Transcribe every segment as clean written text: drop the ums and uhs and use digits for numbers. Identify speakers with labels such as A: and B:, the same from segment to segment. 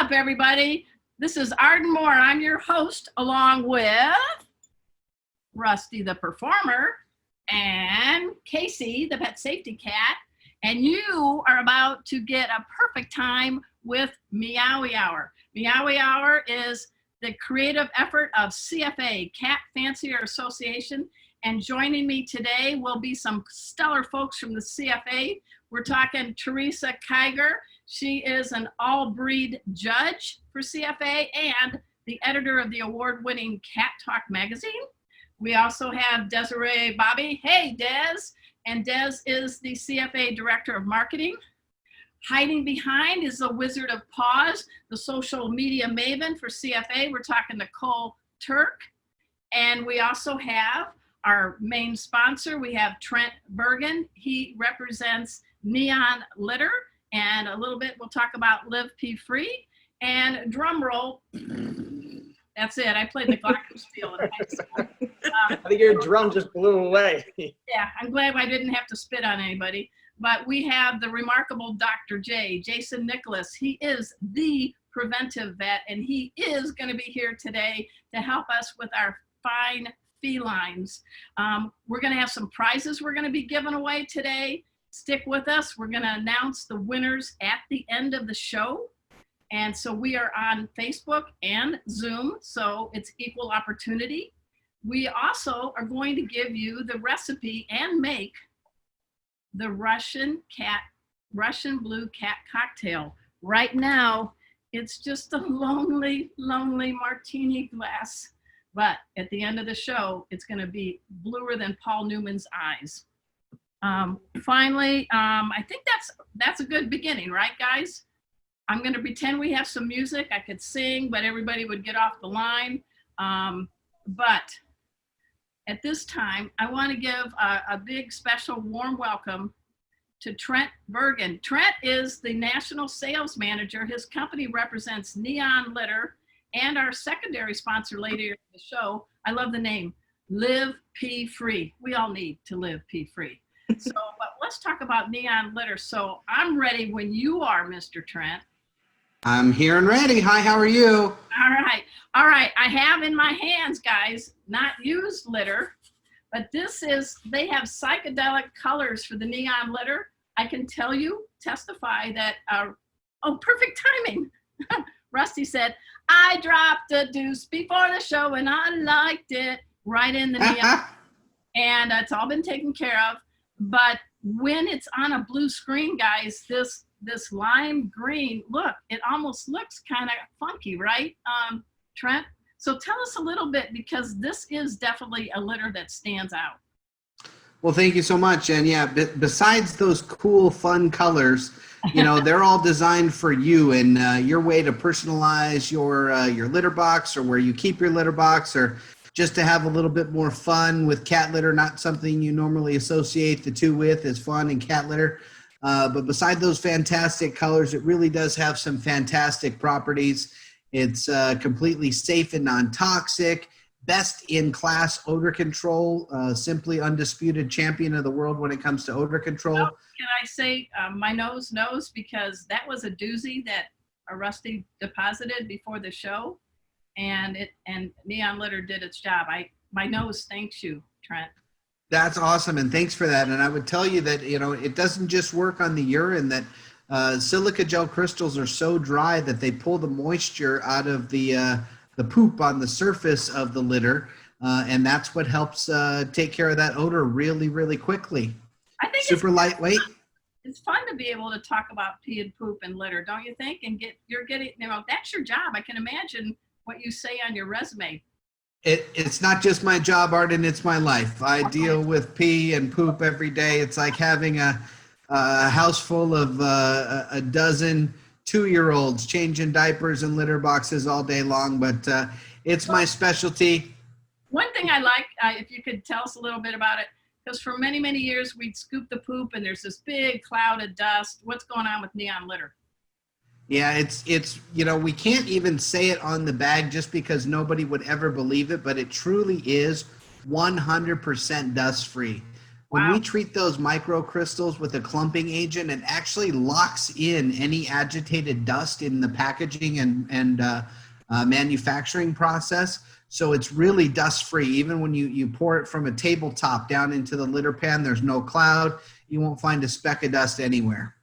A: up, everybody? This is Arden Moore. I'm your host, along with Rusty the Performer and Casey the Pet Safety Cat. And you are about to get a perfect time with Meowy Hour. Meowy Hour is the creative effort of CFA, Cat Fancier Association. And joining me today will be some stellar folks from the CFA. We're talking Teresa Kiger. She is an all-breed judge for CFA and the editor of the award-winning Cat Talk magazine. We also have Desiree Bobby. Hey, Des. And Des is the CFA Director of Marketing. Hiding behind is the Wizard of Paws, the social media maven for CFA. We're talking Nicole Turk. And we also have our main sponsor. We have Trent Bergen. He represents Neon Litter. And a little bit, we'll talk about Live Pee Free. And drum roll, that's it. I played the glockenspiel in high school.
B: I think your drum just blew away.
A: Yeah, I'm glad I didn't have to spit on anybody. But we have the remarkable Dr. J, Jason Nicholas. He is the preventive vet, and he is going to be here today to help us with our fine felines. We're going to have some prizes we're going to be giving away today. Stick with us. We're going to announce the winners at the end of the show. And so we are on Facebook and Zoom, so it's equal opportunity. We also are going to give you the recipe and make the Russian blue cat cocktail. Right now, it's just a lonely, lonely martini glass. But at the end of the show, it's going to be bluer than Paul Newman's eyes. Finally, I think that's a good beginning, right, guys? I'm going to pretend we have some music. I could sing, but everybody would get off the line. But at this time, I want to give a big, special, warm welcome to Trent Bergen. Trent is the National Sales Manager. His company represents Neon Litter and our secondary sponsor later in the show. I love the name, Live Pee Free. We all need to live pee free. So, but let's talk about Neon Litter. So I'm ready when you are, Mr. Trent.
C: I'm here and ready. Hi, how are you?
A: All right. I have in my hands, guys, not used litter, but they have psychedelic colors for the Neon Litter. I can testify that, perfect timing. Rusty said, I dropped a deuce before the show and I liked it right in the neon. And it's all been taken care of. But when it's on a blue screen, guys, this lime green, look, it almost looks kind of funky, right, Trent? So tell us a little bit, because this is definitely a litter that stands out.
C: Well, thank you so much. And yeah, besides those cool, fun colors, they're all designed for you and your way to personalize your litter box, or where you keep your litter box, or just to have a little bit more fun with cat litter, not something you normally associate the two with, as fun and cat litter. But beside those fantastic colors, it really does have some fantastic properties. It's completely safe and non-toxic, best in class odor control, simply undisputed champion of the world when it comes to odor control.
A: Well, can I say my nose knows, because that was a doozy that Rusty deposited before the show, and Neon Litter did its job. My nose thanks you, Trent.
C: That's awesome, and thanks for that. And I would tell you that, it doesn't just work on the urine, that silica gel crystals are so dry that they pull the moisture out of the poop on the surface of the litter, and that's what helps take care of that odor really, really quickly.
A: I think
C: super lightweight.
A: It's fun to be able to talk about pee and poop and litter, don't you think? And you're getting, that's your job. I can imagine what you say on your resume.
C: It's not just my job, Arden, it's my life. I deal with pee and poop every day. It's like having a house full of a dozen 2-year-olds changing diapers and litter boxes all day long, but it's my specialty.
A: One thing I like, if you could tell us a little bit about it, because for many, many years we'd scoop the poop and there's this big cloud of dust. What's going on with Neon Litter?
C: Yeah, it's we can't even say it on the bag just because nobody would ever believe it, but it truly is 100% dust free. When we
A: Wow.
C: treat those microcrystals with a clumping agent, it actually locks in any agitated dust in the packaging and manufacturing process. So it's really dust free. Even when you pour it from a tabletop down into the litter pan, there's no cloud. You won't find a speck of dust anywhere.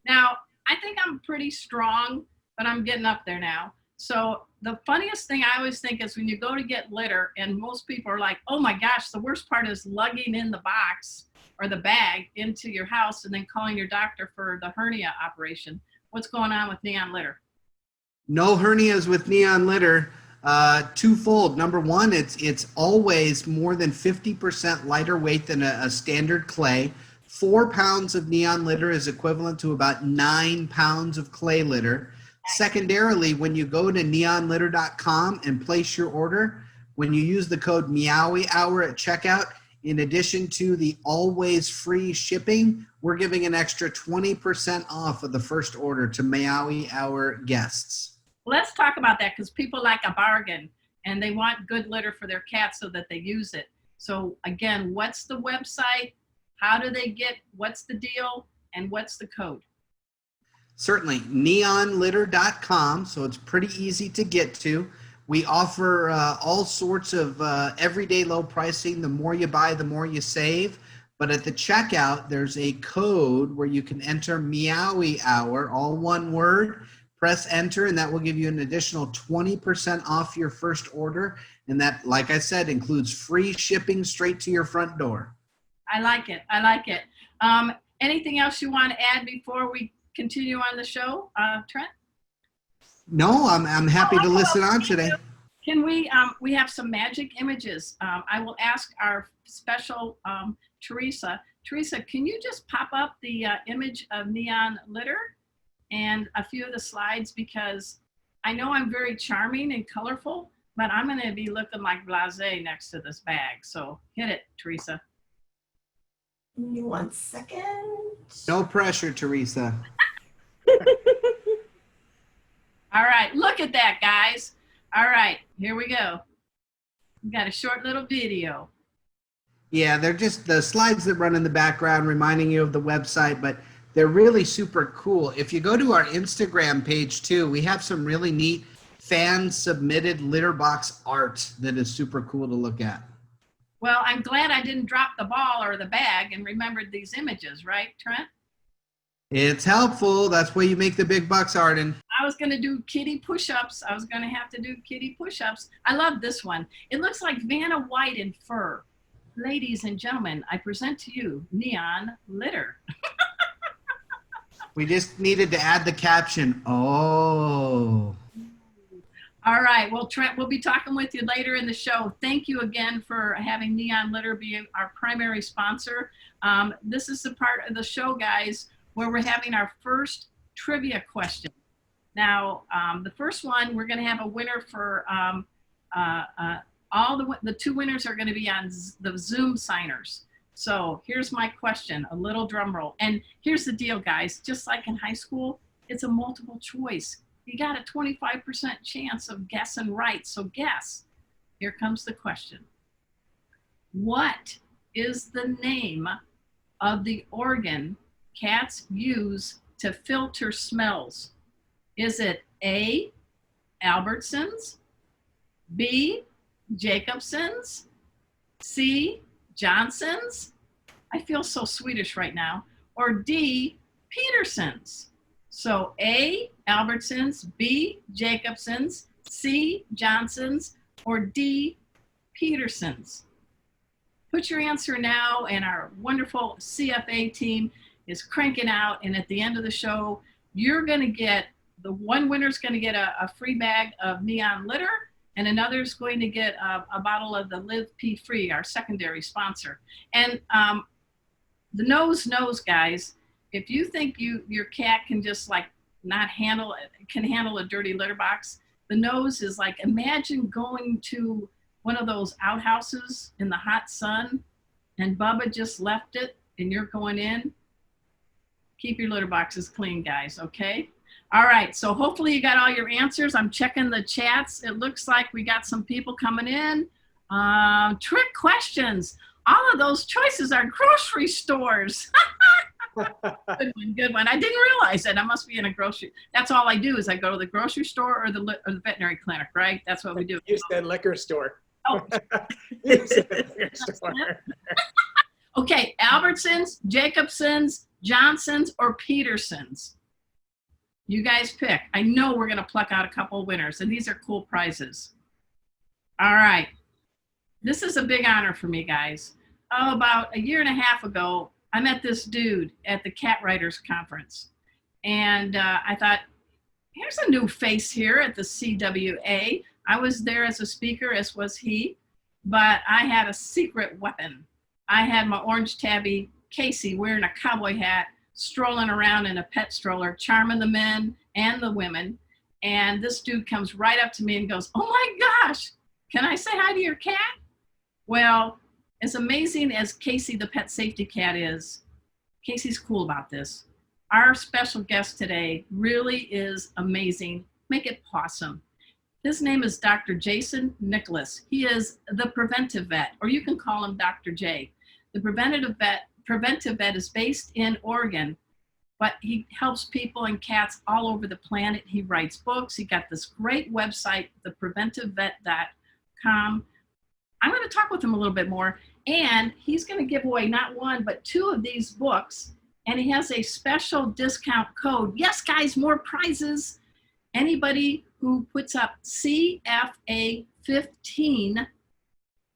A: Now, I think I'm pretty strong, but I'm getting up there now. So the funniest thing I always think is when you go to get litter and most people are like, oh my gosh, the worst part is lugging in the box or the bag into your house and then calling your doctor for the hernia operation. What's going on with neon litter?
C: No hernias with neon litter. Twofold. Number one, it's always more than 50% lighter weight than a standard clay. 4 pounds of neon litter is equivalent to about 9 pounds of clay litter. Secondarily, when you go to neonlitter.com and place your order, when you use the code Meowy Hour at checkout, in addition to the always free shipping, we're giving an extra 20% off of the first order to Meowy Hour guests.
A: Let's talk about that because people like a bargain and they want good litter for their cats so that they use it. So again, what's the website? How do they get, what's the deal? And what's the code?
C: Certainly, neonlitter.com, so it's pretty easy to get to. We offer all sorts of everyday low pricing. The more you buy, the more you save. But at the checkout, there's a code where you can enter Meowy Hour, all one word. Press enter, and that will give you an additional 20% off your first order. And that, like I said, includes free shipping straight to your front door.
A: I like it. I like it. Anything else you want to add before we continue on the show, Trent?
C: No, I'm happy to listen on today.
A: Can we have some magic images. I will ask our special Teresa. Teresa, can you just pop up the image of neon litter and a few of the slides, because I know I'm very charming and colorful, but I'm going to be looking like blasé next to this bag. So hit it, Teresa.
D: Give me 1 second.
C: No pressure, Teresa.
A: All right, look at that, guys. All right, here we go. We got a short little video.
C: Yeah, they're just the slides that run in the background reminding you of the website, but they're really super cool. If you go to our Instagram page too, we have some really neat fan submitted litter box art that is super cool to look at.
A: Well, I'm glad I didn't drop the ball or the bag and remembered these images, right, Trent?
C: It's helpful. That's why you make the big bucks, Arden.
A: I was going to do kitty push-ups. I was going to have to do kitty push-ups. I love this one. It looks like Vanna White in fur. Ladies and gentlemen, I present to you neon litter.
C: We just needed to add the caption. Oh.
A: All right. Well, Trent, we'll be talking with you later in the show. Thank you again for having Neon Litter be our primary sponsor. This is the part of the show, guys, where we're having our first trivia question. Now, the first one, we're going to have a winner for all the 2 winners are going to be on the Zoom signers. So here's my question, a little drum roll. And here's the deal, guys. Just like in high school, it's a multiple choice. You got a 25% chance of guessing right. So guess. Here comes the question. What is the name of the organ cats use to filter smells? Is it A, Albertsons, B, Jacobson's, C, Johnson's? I feel so Swedish right now. Or D, Peterson's? So A, Albertsons, B, Jacobson's, C, Johnson's, or D, Peterson's? Put your answer now, and our wonderful CFA team is cranking out. And at the end of the show, you're going to get, the one winner's going to get a free bag of neon litter, and another's going to get a bottle of the Live Pee Free, our secondary sponsor. And the nose knows, guys. If you think your cat can just like not handle it, can handle a dirty litter box, the nose is like, imagine going to one of those outhouses in the hot sun and Bubba just left it and you're going in. Keep your litter boxes clean, guys, okay? All right, so hopefully you got all your answers. I'm checking the chats. It looks like we got some people coming in. Trick questions. All of those choices are grocery stores. Good one, good one. I didn't realize that. I must be in a grocery. That's all I do is I go to the grocery store or the veterinary clinic, right? That's what we do.
B: You said liquor store.
A: Oh.
B: You said liquor store.
A: Okay, Albertsons, Jacobsons, Johnsons, or Petersons. You guys pick. I know we're going to pluck out a couple of winners, and these are cool prizes. All right. This is a big honor for me, guys. Oh, about a year and a half ago, I met this dude at the Cat Writers Conference. And I thought, here's a new face here at the CWA. I was there as a speaker, as was he, but I had a secret weapon. I had my orange tabby Casey wearing a cowboy hat, strolling around in a pet stroller, charming the men and the women. And this dude comes right up to me and goes, "Oh my gosh, can I say hi to your cat?" Well, as amazing as Casey the pet safety cat is, Casey's cool about this. Our special guest today really is amazing. Make it Pawsome. His name is Dr. Jason Nicholas. He is the Preventive Vet, or you can call him Dr. J. The Preventive Vet is based in Oregon, but he helps people and cats all over the planet. He writes books. He got this great website, thepreventivevet.com. I'm going to talk with him a little bit more, and he's going to give away not one, but 2 of these books, and he has a special discount code. Yes, guys, more prizes. Anybody who puts up CFA 15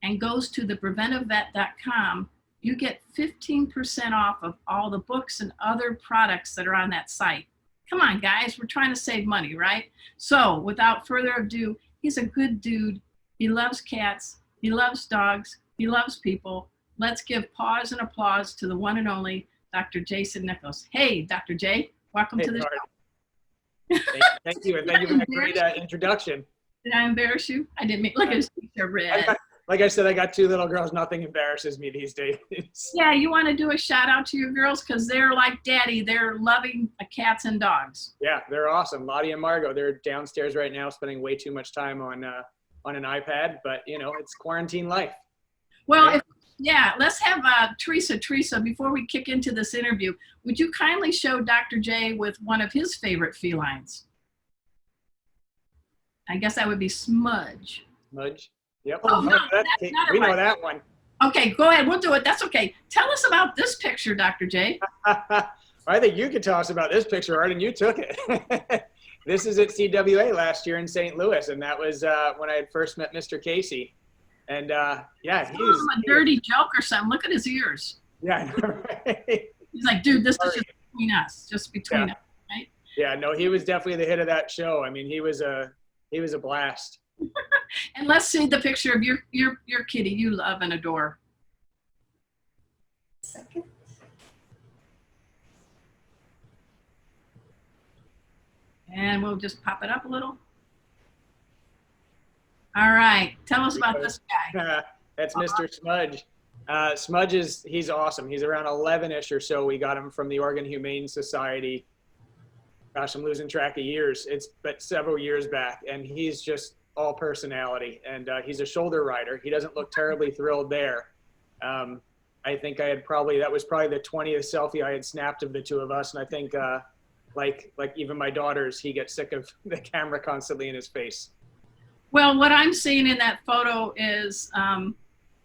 A: and goes to thepreventivevet.com, you get 15% off of all the books and other products that are on that site. Come on, guys, we're trying to save money, right? So without further ado, he's a good dude. He loves cats. He loves dogs. He loves people. Let's give pause and applause to the one and only Dr. Jason Nicholas. Hey, Dr. J, welcome to the show.
B: Thank you, and thank you for that great introduction.
A: Did I embarrass you? I didn't mean, look at his teeth are red.
B: Like I said, I got 2 little girls. Nothing embarrasses me these days.
A: Yeah, you want to do a shout out to your girls because they're like daddy. They're loving cats and dogs.
B: Yeah, they're awesome. Lottie and Margot, they're downstairs right now spending way too much time on an iPad, but you know, it's quarantine life.
A: Well, let's have Teresa. Teresa, before we kick into this interview, would you kindly show Dr. J with one of his favorite felines? I guess that would be Smudge.
B: Smudge? Yep.
A: Oh, no,
B: we know that one.
A: Okay, go ahead. We'll do it. That's okay. Tell us about this picture, Dr. J.
B: I think you could tell us about this picture, Arden. You took it. This is at CWA last year in St. Louis, and that was when I had first met Mr. Casey. And yeah, he's
A: a dirty joke or something. Look at his ears.
B: Yeah, I know, right?
A: He's like, dude, this is just between us, us, right?
B: Yeah, no, he was definitely the hit of that show. I mean, he was a blast.
A: And let's see the picture of your kitty you love and adore.
D: Second.
A: And we'll just pop it up a little. All right, tell us about this guy.
B: That's Mr. Smudge. Smudge he's awesome. He's around 11-ish or so. We got him from the Oregon Humane Society. Gosh, I'm losing track of years. But several years back, and he's just all personality. And he's a shoulder rider. He doesn't look terribly thrilled there. I think that was probably the 20th selfie I had snapped of the 2 of us. And I think like even my daughters, he gets sick of the camera constantly in his face.
A: Well, what I'm seeing in that photo is,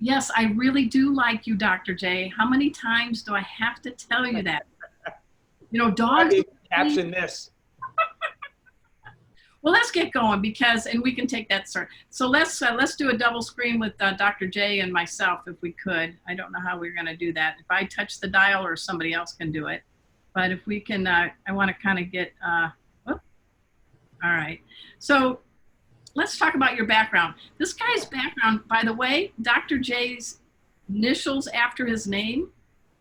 A: yes, I really do like you, Dr. J. How many times do I have to tell you that? You know, dogs.
B: Caption this.
A: Well, let's get going and we can take that, sir. So let's do a double screen with Dr. J and myself if we could. I don't know how we're going to do that. If I touch the dial or somebody else can do it. But if we can, I want to kind of get, all right. So let's talk about your background. This guy's background, by the way, Dr. J's initials after his name,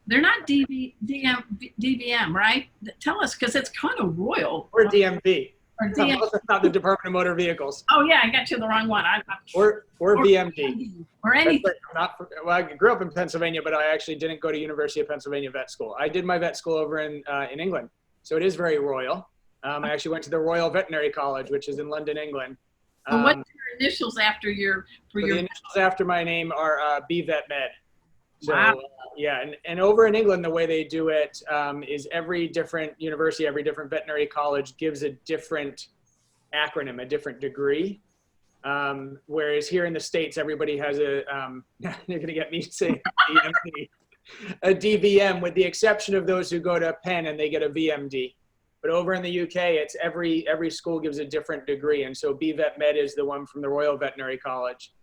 A: they're not DVM, right? Tell us, because it's kind of royal.
B: Or DMV.
A: Or DMV.
B: Also not the Department of Motor Vehicles.
A: Oh, yeah, I got you the wrong one.
B: Or VMD.
A: Or anything.
B: I grew up in Pennsylvania, but I actually didn't go to University of Pennsylvania vet school. I did my vet school over in England, so it is very royal. I actually went to the Royal Veterinary College, which is in London, England.
A: So what's your initials after
B: the initials after my name are BVetMed. So
A: Wow.
B: yeah, and over in England, the way they do it is every different university, every different veterinary college gives a different acronym, a different degree. Whereas here in the States, everybody has a, you're going to get me to say DMD, a DVM, with the exception of those who go to Penn and they get a VMD. But over in the UK, it's every school gives a different degree. And so BVet Med is the one from the Royal Veterinary College.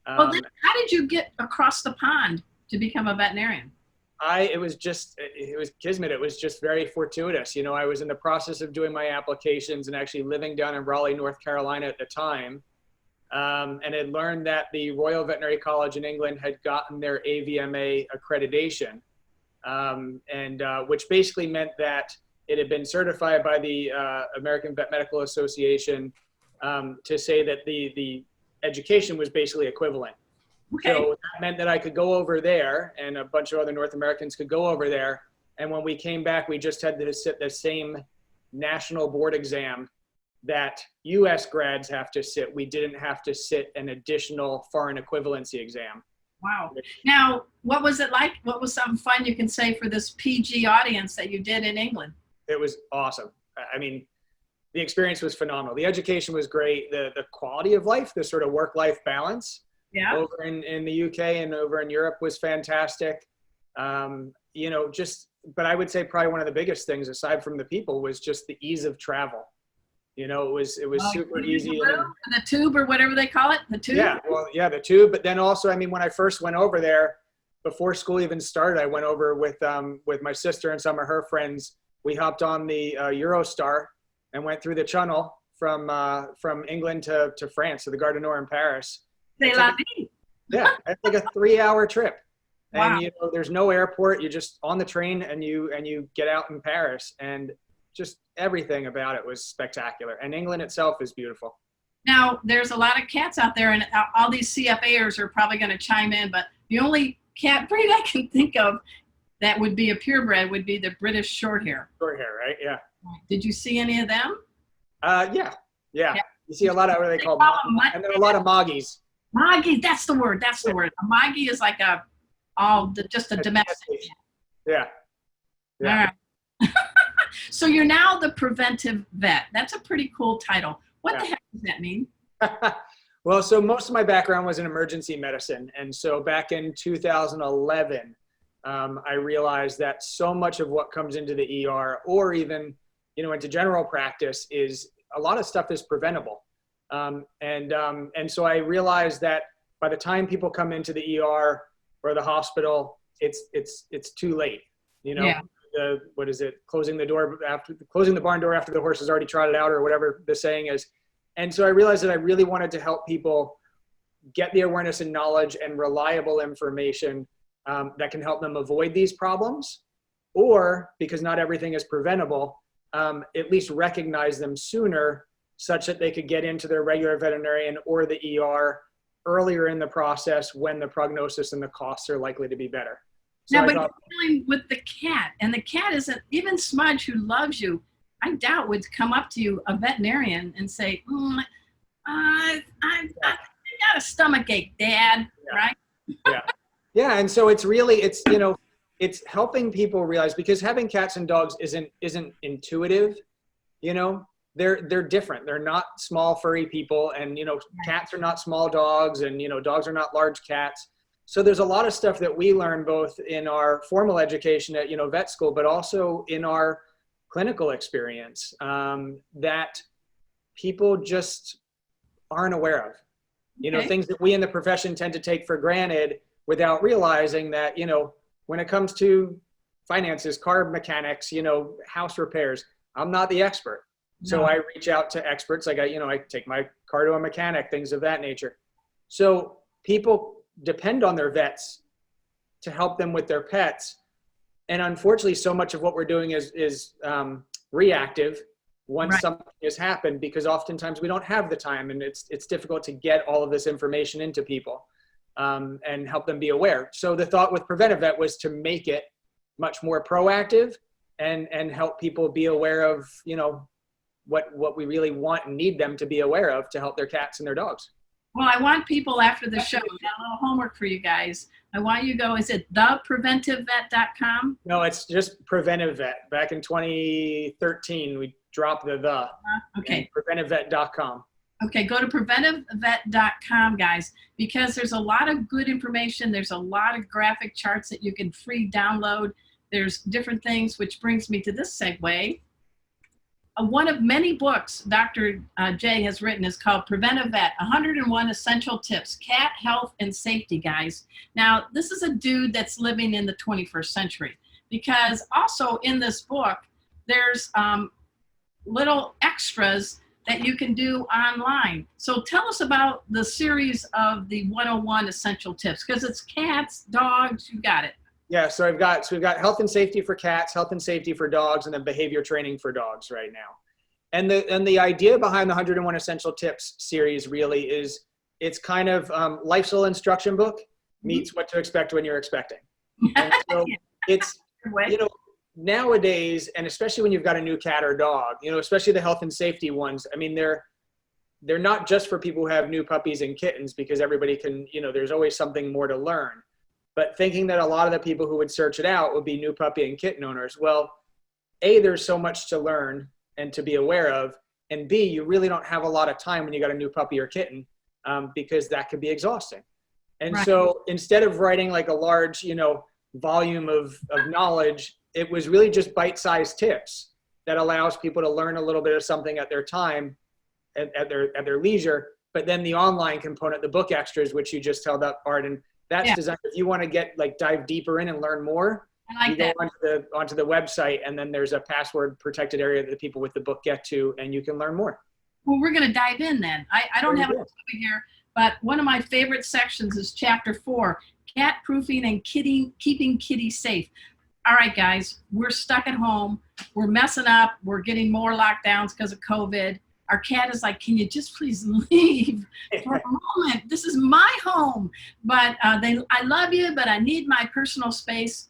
A: Well, then how did you get across the pond to become a veterinarian?
B: It was kismet. It was just very fortuitous. You know, I was in the process of doing my applications and actually living down in Raleigh, North Carolina at the time. And had learned that the Royal Veterinary College in England had gotten their AVMA accreditation, which basically meant that it had been certified by the American Vet Medical Association to say that the education was basically equivalent.
A: Okay.
B: So that meant that I could go over there, and a bunch of other North Americans could go over there. And when we came back, we just had to sit the same national board exam that US grads have to sit. We didn't have to sit an additional foreign equivalency exam.
A: Wow. Now, what was it like? What was some fun you can say for this PG audience that you did in England?
B: It was awesome. I mean, the experience was phenomenal. The education was great. The quality of life, the sort of work-life balance over in the UK and over in Europe was fantastic. You know, but I would say probably one of the biggest things, aside from the people, was just the ease of travel. You know, it was super easy.
A: The tube, or whatever they call it, the tube?
B: Yeah, well, yeah, the tube. But then also, I mean, when I first went over there, before school even started, I went over with my sister and some of her friends. We hopped on the Eurostar and went through the Channel from England to France, to the Gare du Nord in Paris.
A: C'est la vie.
B: Yeah, it's like a 3-hour trip.
A: Wow.
B: And, you know, there's no airport. You're just on the train and you get out in Paris, and just everything about it was spectacular. And England itself is beautiful.
A: Now, there's a lot of cats out there, and all these CFAers are probably going to chime in, but the only cat breed I can think of that would be a purebred would be the British Shorthair.
B: Short hair, right? Yeah.
A: Did you see any of them?
B: Yeah. You see a lot of what they call, and then a lot of moggies.
A: Moggy, that's the word. That's the word. A moggy is like just a domestic.
B: Yeah.
A: All right. So you're now the preventive vet. That's a pretty cool title. What the heck does that mean?
B: Well, so most of my background was in emergency medicine. And so back in 2011, I realized that so much of what comes into the ER, or even, you know, into general practice, is a lot of stuff is preventable. And so I realized that by the time people come into the ER or the hospital, it's too late, you know.
A: Yeah.
B: What is it? Closing the barn door after the horse has already trotted out, or whatever the saying is. And so I realized that I really wanted to help people get the awareness and knowledge and reliable information that can help them avoid these problems, or, because not everything is preventable, at least recognize them sooner, such that they could get into their regular veterinarian or the ER earlier in the process, when the prognosis and the costs are likely to be better. So
A: now, but you're dealing with the cat, and the cat isn't, even Smudge, who loves you, I doubt would come up to you, a veterinarian, and say, I got a stomach ache, Dad, right?
B: Yeah, and so it's really, you know, it's helping people realize, because having cats and dogs isn't intuitive, you know. They're different. They're not small furry people, and, you know, cats are not small dogs, and, you know, dogs are not large cats. So there's a lot of stuff that we learn both in our formal education at, you know, vet school, but also in our clinical experience, that people just aren't aware of. You know, things that we in the profession tend to take for granted, without realizing that, you know, when it comes to finances, car mechanics, you know, house repairs, I'm not the expert. So I reach out to experts. Like I take my car to a mechanic, things of that nature. So people depend on their vets to help them with their pets. And unfortunately, so much of what we're doing is reactive once something has happened, because oftentimes we don't have the time, and it's difficult to get all of this information into people and help them be aware. So the thought with Preventive Vet was to make it much more proactive and help people be aware of, you know, what we really want and need them to be aware of to help their cats and their dogs.
A: Well, I want people after the show, I've got a little homework for you guys. I want you to go, is it thepreventivevet.com?
B: No, it's just Preventive Vet. Back in 2013, we dropped the.
A: Okay.
B: Preventivevet.com.
A: Okay, go to preventivevet.com, guys, because there's a lot of good information. There's a lot of graphic charts that you can free download. There's different things, which brings me to this segue. One of many books Dr. J has written is called Preventive Vet, 101 Essential Tips, Cat Health and Safety, guys. Now, this is a dude that's living in the 21st century, because also in this book, there's little extras that you can do online. So tell us about the series of the 101 Essential Tips, because it's cats, dogs, you got it.
B: Yeah, so we've got health and safety for cats, health and safety for dogs, and then behavior training for dogs right now. And the idea behind the 101 Essential Tips series really is it's kind of lifestyle instruction book meets what to expect when you're expecting. And so it's, you know, nowadays, and especially when you've got a new cat or dog, you know, especially the health and safety ones, I mean, they're not just for people who have new puppies and kittens, because everybody can, you know, there's always something more to learn. But thinking that a lot of the people who would search it out would be new puppy and kitten owners. Well, A, there's so much to learn and to be aware of. And B, you really don't have a lot of time when you got a new puppy or kitten, because that could be exhausting. And
A: Right.
B: so instead of writing like a large, you know, volume of knowledge, it was really just bite-sized tips that allows people to learn a little bit of something at their time, at their leisure. But then the online component, the book extras, which you just held up, Arden, that's designed if you want to get dive deeper in and learn more.
A: I like that.
B: Go onto the website, and then there's a password protected area that the people with the book get to, and you can learn more.
A: Well, we're going to dive in then. I don't have a copy here, but one of my favorite sections is chapter 4, cat proofing and keeping kitties safe. All right, guys, we're stuck at home. We're messing up. We're getting more lockdowns because of COVID. Our cat is like, can you just please leave for a moment? This is my home. But I love you, but I need my personal space.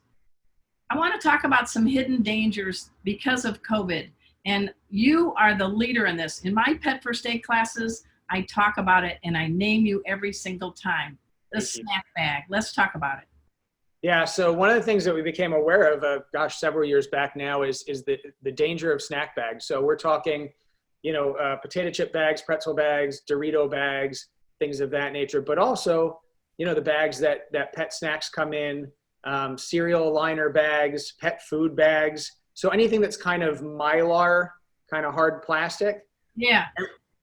A: I want to talk about some hidden dangers because of COVID. And you are the leader in this. In my pet first aid classes, I talk about it and I name you every single time. The snack bag. Let's talk about it.
B: Yeah, so one of the things that we became aware of, several years back now is the danger of snack bags. So we're talking, you know, potato chip bags, pretzel bags, Dorito bags, things of that nature. But also, you know, the bags that pet snacks come in, cereal liner bags, pet food bags. So anything that's kind of Mylar, kind of hard plastic.
A: Yeah.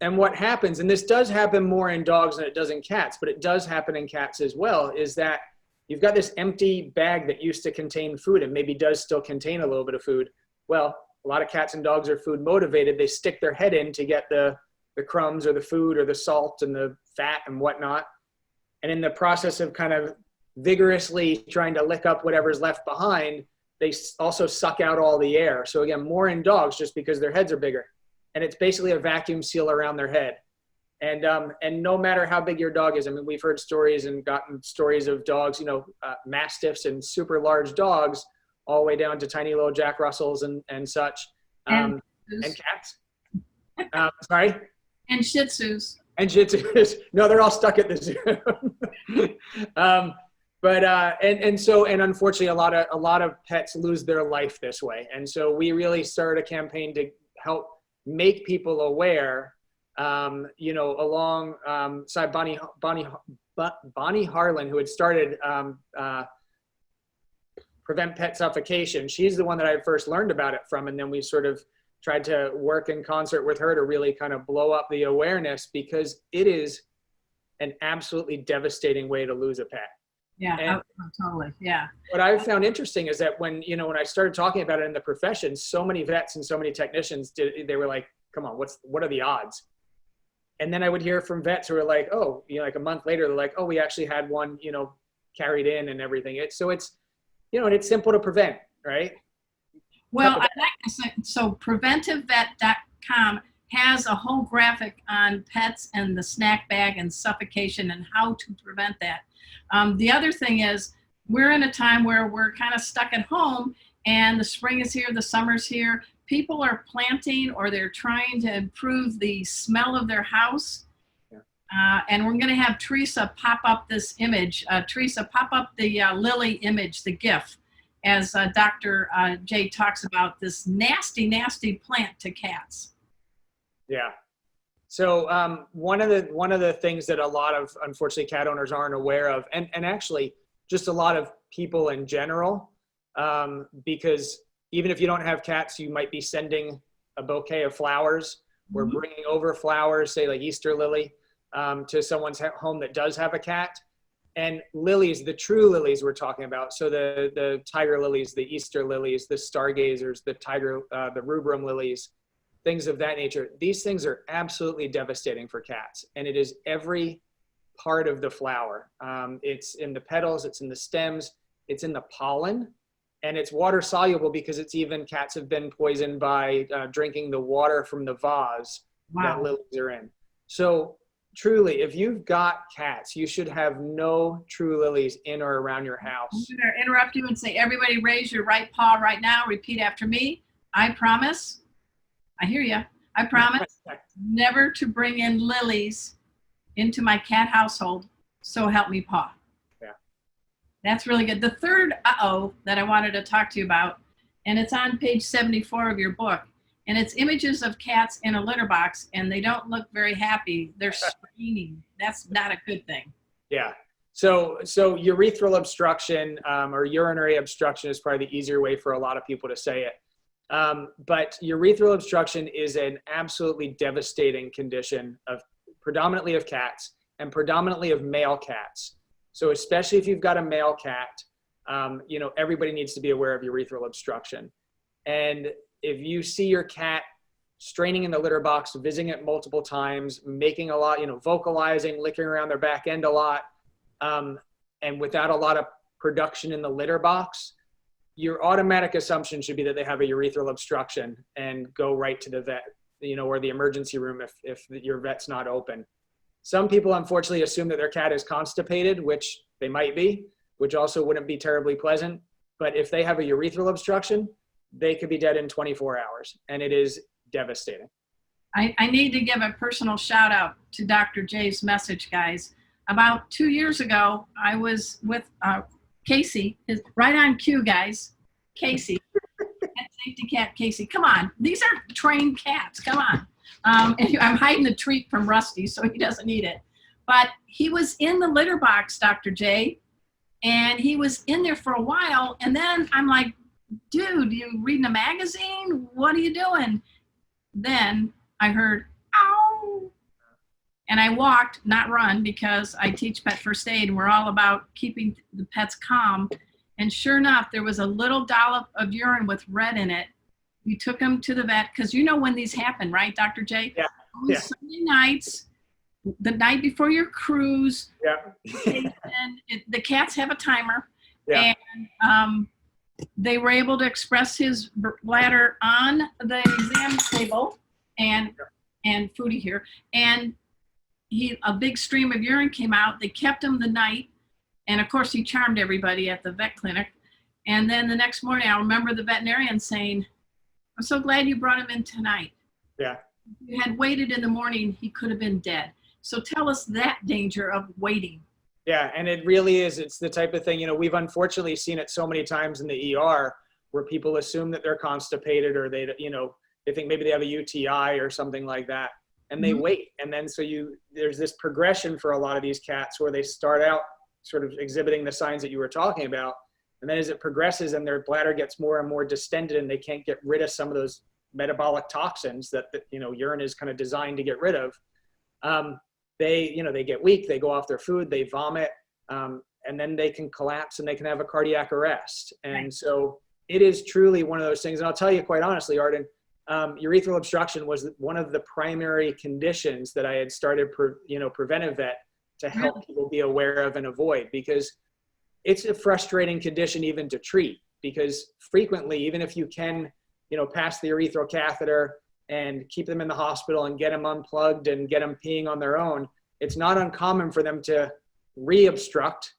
B: And what happens, and this does happen more in dogs than it does in cats, but it does happen in cats as well, is that you've got this empty bag that used to contain food and maybe does still contain a little bit of food. Well, a lot of cats and dogs are food motivated. They stick their head in to get the crumbs or the food or the salt and the fat and whatnot. And in the process of kind of vigorously trying to lick up whatever's left behind, they also suck out all the air. So again, more in dogs just because their heads are bigger. And it's basically a vacuum seal around their head. And no matter how big your dog is, I mean, we've heard stories and gotten stories of dogs, you know, mastiffs and super large dogs, all the way down to tiny little Jack Russells and such, and cats. Sorry?
A: And Shih Tzus.
B: And Shih Tzus. No, they're all stuck at the zoo. And unfortunately, a lot of pets lose their life this way. And so we really started a campaign to help make people aware. You know, alongside Bonnie Harlan, who had started Prevent Pet Suffocation. She's the one that I first learned about it from, and then we sort of tried to work in concert with her to really kind of blow up the awareness, because it is an absolutely devastating way to lose a pet.
A: Yeah, totally. Yeah.
B: What I've found interesting is that when I started talking about it in the profession, so many vets and so many technicians they were like, come on, what are the odds? And then I would hear from vets who were like, oh, you know, like a month later, they're like, oh, we actually had one, you know, carried in and everything. It's, you know, and it's simple to prevent, right?
A: Well, I like to say, so preventivevet.com has a whole graphic on pets and the snack bag and suffocation and how to prevent that. The other thing is we're in a time where we're kind of stuck at home, and the spring is here, the summer's here. People are planting or they're trying to improve the smell of their house.
B: Yeah.
A: And we're going to have Teresa pop up this image. Teresa, pop up the lily image, the GIF, as Dr. J talks about this nasty, nasty plant to cats.
B: Yeah. So one of the things that a lot of, unfortunately, cat owners aren't aware of, and actually just a lot of people in general, because even if you don't have cats, you might be sending a bouquet of flowers or bringing over flowers, say like Easter lily, to someone's home that does have a cat. And lilies, the true lilies we're talking about, so the tiger lilies, the Easter lilies, the stargazers, the rubrum lilies, things of that nature. These things are absolutely devastating for cats, and it is every part of the flower. It's in the petals, it's in the stems, it's in the pollen, and it's water soluble because it's even, cats have been poisoned by drinking the water from the vase that lilies are in. So truly, if you've got cats, you should have no true lilies in or around your house.
A: I'm going to interrupt you and say, everybody raise your right paw right now. Repeat after me. I promise. I hear you. I promise never to bring in lilies into my cat household. So help me, paw.
B: Yeah.
A: That's really good. The third uh-oh that I wanted to talk to you about, and it's on page 74 of your book, and it's images of cats in a litter box, and they don't look very happy. They're screaming. That's not a good thing.
B: Yeah. So urethral obstruction or urinary obstruction is probably the easier way for a lot of people to say it. But urethral obstruction is an absolutely devastating condition of predominantly of cats and predominantly of male cats. So especially if you've got a male cat, everybody needs to be aware of urethral obstruction. And if you see your cat straining in the litter box, visiting it multiple times, making a lot, vocalizing, licking around their back end a lot, and without a lot of production in the litter box, your automatic assumption should be that they have a urethral obstruction and go right to the vet, or the emergency room if your vet's not open. Some people unfortunately assume that their cat is constipated, which they might be, which also wouldn't be terribly pleasant. But if they have a urethral obstruction, they could be dead in 24 hours, and it is devastating.
A: I need to give a personal shout out to Dr. J's message, guys. About 2 years ago, I was with Casey, right on cue, guys. Casey, Pet Safety Cat Casey. Come on, these are trained cats. Come on. And I'm hiding the treat from Rusty, so he doesn't eat it. But he was in the litter box, Dr. J, and he was in there for a while. And then I'm like, dude, you reading a magazine? What are you doing? Then I heard, ow. And I walked, not run, because I teach pet first aid and we're all about keeping the pets calm. And sure enough, there was a little dollop of urine with red in it. We took him to the vet, because you know when these happen, right, Dr. J?
B: Yeah.
A: On Sunday nights, the night before your cruise.
B: Yeah.
A: And the cats have a timer.
B: Yeah.
A: And they were able to express his bladder on the exam table and Foodie here. And a big stream of urine came out. They kept him the night. And of course he charmed everybody at the vet clinic. And then the next morning, I remember the veterinarian saying, I'm so glad you brought him in tonight.
B: Yeah.
A: If you had waited in the morning, he could have been dead. So tell us that danger of waiting.
B: Yeah, and it really is. It's the type of thing, we've unfortunately seen it so many times in the ER where people assume that they're constipated or they think maybe they have a UTI or something like that. And they wait. And then there's this progression for a lot of these cats where they start out sort of exhibiting the signs that you were talking about. And then as it progresses and their bladder gets more and more distended and they can't get rid of some of those metabolic toxins that urine is kind of designed to get rid of, they get weak, they go off their food, they vomit, and then they can collapse and they can have a cardiac arrest. And so it is truly one of those things. And I'll tell you quite honestly, Arden, urethral obstruction was one of the primary conditions that I had started, Preventive Vet to help people be aware of and avoid, because it's a frustrating condition even to treat, because frequently, even if you can, pass the urethral catheter and keep them in the hospital and get them unplugged and get them peeing on their own, it's not uncommon for them to re-obstruct,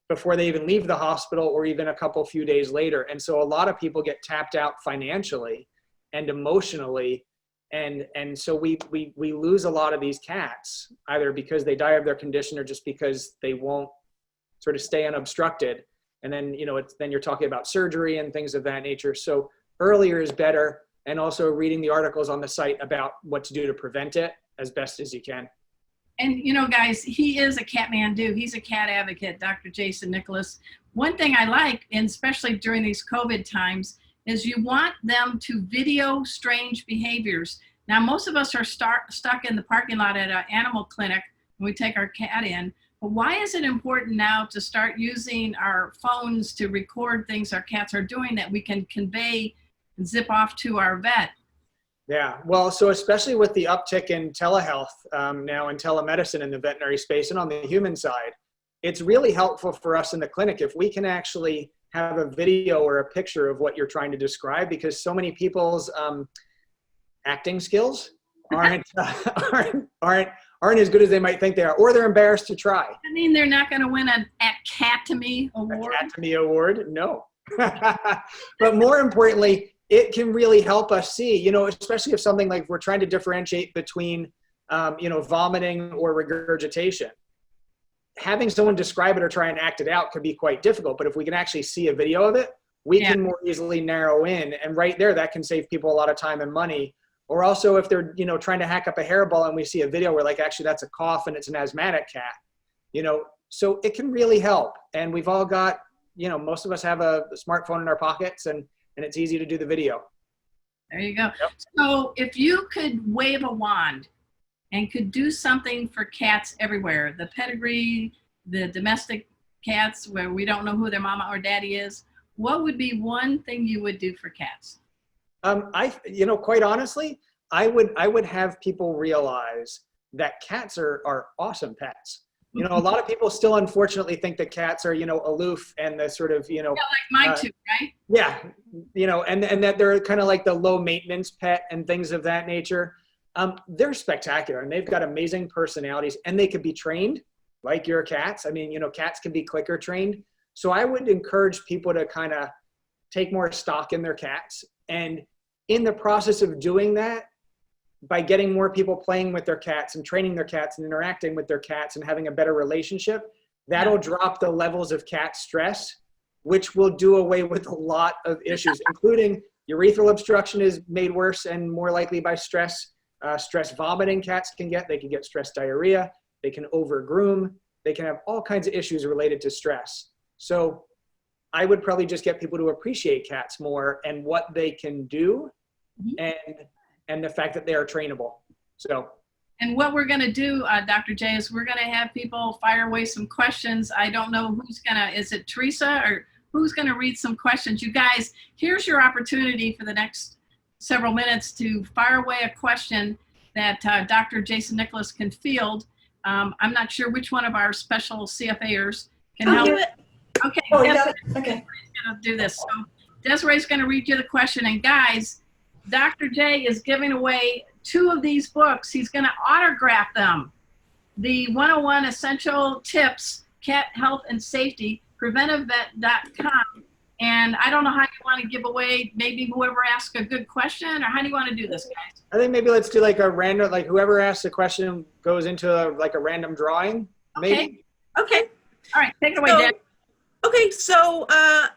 B: before they even leave the hospital or even a few days later. And so a lot of people get tapped out financially and emotionally And so we lose a lot of these cats, either because they die of their condition or just because they won't sort of stay unobstructed. And then, then you're talking about surgery and things of that nature. So earlier is better. And also reading the articles on the site about what to do to prevent it as best as you can.
A: And guys, he is a cat man do. He's a cat advocate, Dr. Jason Nicholas. One thing I like, and especially during these COVID times, is you want them to video strange behaviors. Now, most of us are stuck in the parking lot at an animal clinic when we take our cat in. But why is it important now to start using our phones to record things our cats are doing that we can convey and zip off to our vet?
B: Yeah, well, so especially with the uptick in telehealth now and telemedicine in the veterinary space and on the human side, it's really helpful for us in the clinic if we can actually have a video or a picture of what you're trying to describe, because so many people's acting skills aren't as good as they might think they are, or they're embarrassed to try.
A: I mean, they're not going to win an Academy Award.
B: Academy Award, no. But more importantly, it can really help us see, especially if something like we're trying to differentiate between, vomiting or regurgitation. Having someone describe it or try and act it out could be quite difficult. But if we can actually see a video of it, we can more easily narrow in. And right there, that can save people a lot of time and money. Or also if they're, trying to hack up a hairball and we see a video where like, actually that's a cough and it's an asthmatic cat, so it can really help. And we've all got, most of us have a smartphone in our pockets and it's easy to do the video.
A: There you go.
B: Yep.
A: So if you could wave a wand and could do something for cats everywhere, the pedigree, the domestic cats where we don't know who their mama or daddy is, what would be one thing you would do for cats?
B: Quite honestly, I would have people realize that cats are awesome pets. A lot of people still unfortunately think that cats are, aloof and the sort of,
A: yeah, like mine too, right?
B: Yeah. And that they're kind of like the low maintenance pet and things of that nature. They're spectacular and they've got amazing personalities and they could be trained like your cats. I mean, cats can be clicker trained. So I would encourage people to kind of take more stock in their cats. And in the process of doing that, by getting more people playing with their cats and training their cats and interacting with their cats and having a better relationship, that'll drop the levels of cat stress, which will do away with a lot of issues, including urethral obstruction is made worse and more likely by stress. Stress vomiting cats can get. They can get stress diarrhea. They can overgroom. They can have all kinds of issues related to stress. So I would probably just get people to appreciate cats more and what they can do and the fact that they are trainable. So.
A: And what we're going to do, Dr. J, is we're going to have people fire away some questions. I don't know who's going to, is it Teresa or who's going to read some questions? You guys, here's your opportunity for the next several minutes to fire away a question that Dr. Jason Nicholas can field. I'm not sure which one of our special CFAers can help.
D: Do it.
A: Okay,
D: Oh,
A: Desiree's
D: okay.
A: going to do this. So Desiree's going to read you the question. And guys, Dr. J is giving away 2 of these books. He's going to autograph them. The 101 Essential Tips, Cat Health and Safety, PreventiveVet.com. And I don't know how you want to give away, maybe whoever asks a good question, or how do you want to do this, guys?
B: I think maybe let's do like a random, like whoever asks a question goes into a random drawing, maybe.
D: Okay.
A: All right, take it away,
E: So-
A: Dan.
E: Okay, so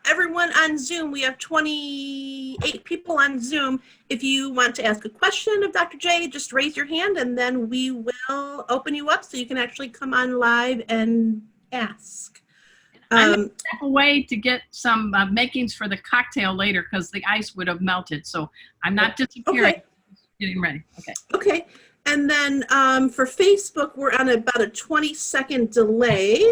E: everyone on Zoom, we have 28 people on Zoom. If you want to ask a question of Dr. J, just raise your hand and then we will open you up so you can actually come on live and ask.
A: I'm going to step away to get some makings for the cocktail later because the ice would have melted. So I'm not disappearing.
E: Okay.
A: Getting ready. Okay.
E: Okay, and then for Facebook, we're on about a 20-second delay.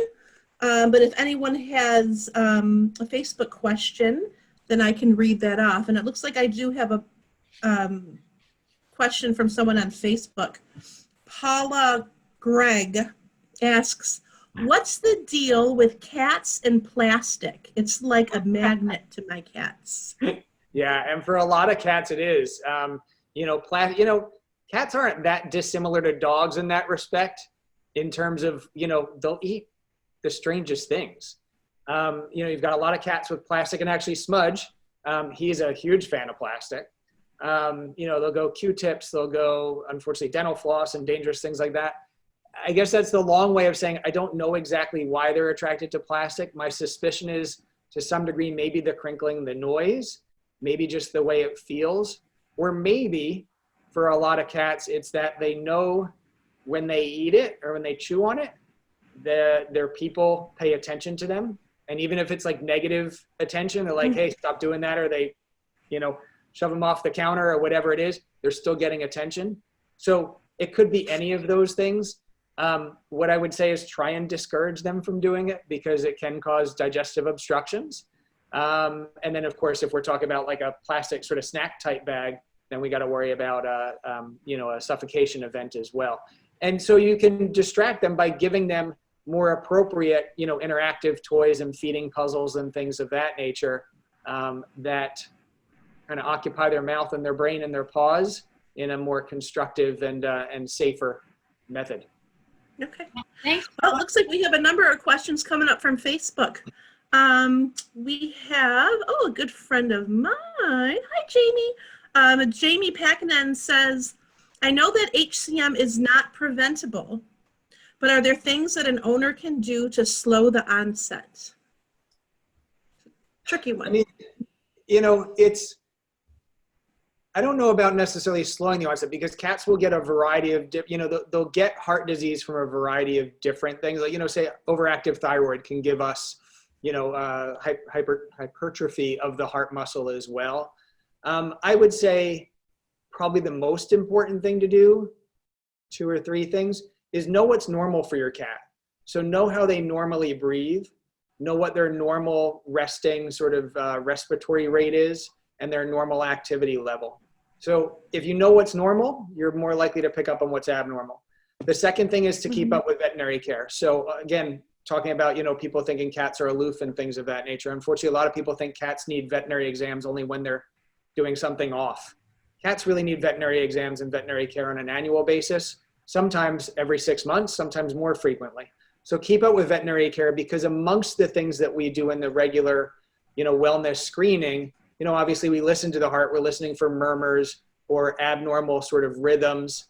E: But if anyone has a Facebook question, then I can read that off. And it looks like I do have a question from someone on Facebook. Paula Gregg asks, what's the deal with cats and plastic? It's like a magnet to my cats.
B: Yeah, and for a lot of cats, it is. Cats aren't that dissimilar to dogs in that respect, in terms of they'll eat the strangest things. You've got a lot of cats with plastic, and actually Smudge, he's a huge fan of plastic. They'll go Q-tips, they'll go, unfortunately, dental floss and dangerous things like that. I guess that's the long way of saying I don't know exactly why they're attracted to plastic. My suspicion is, to some degree, maybe the crinkling, the noise, maybe just the way it feels, or maybe for a lot of cats, it's that they know when they eat it or when they chew on it, their people pay attention to them. And even if it's like negative attention, they're like, hey, stop doing that, or they, shove them off the counter or whatever it is, they're still getting attention. So it could be any of those things. What I would say is try and discourage them from doing it because it can cause digestive obstructions. And then of course, if we're talking about like a plastic sort of snack type bag, then we got to worry about a suffocation event as well. And so you can distract them by giving them more appropriate, interactive toys and feeding puzzles and things of that nature that kind of occupy their mouth and their brain and their paws in a more constructive and safer method.
E: Okay.
A: Thanks.
E: Well, it looks like we have a number of questions coming up from Facebook. We have, a good friend of mine. Hi, Jamie. Jamie Packanen says, I know that HCM is not preventable, but are there things that an owner can do to slow the onset? Tricky one.
B: I mean, I don't know about necessarily slowing the onset because cats will get a variety of, they'll get heart disease from a variety of different things. Like, say overactive thyroid can give us, hypertrophy of the heart muscle as well. I would say probably the most important thing to do, 2 or 3 things, is know what's normal for your cat. So know how they normally breathe, know what their normal resting sort of respiratory rate is, and their normal activity level. So if you know what's normal, you're more likely to pick up on what's abnormal. The second thing is to keep up with veterinary care. So again, talking about, people thinking cats are aloof and things of that nature. Unfortunately, a lot of people think cats need veterinary exams only when they're doing something off. Cats really need veterinary exams and veterinary care on an annual basis, sometimes every 6 months, sometimes more frequently. So keep up with veterinary care because amongst the things that we do in the regular, wellness screening, obviously we listen to the heart, we're listening for murmurs or abnormal sort of rhythms.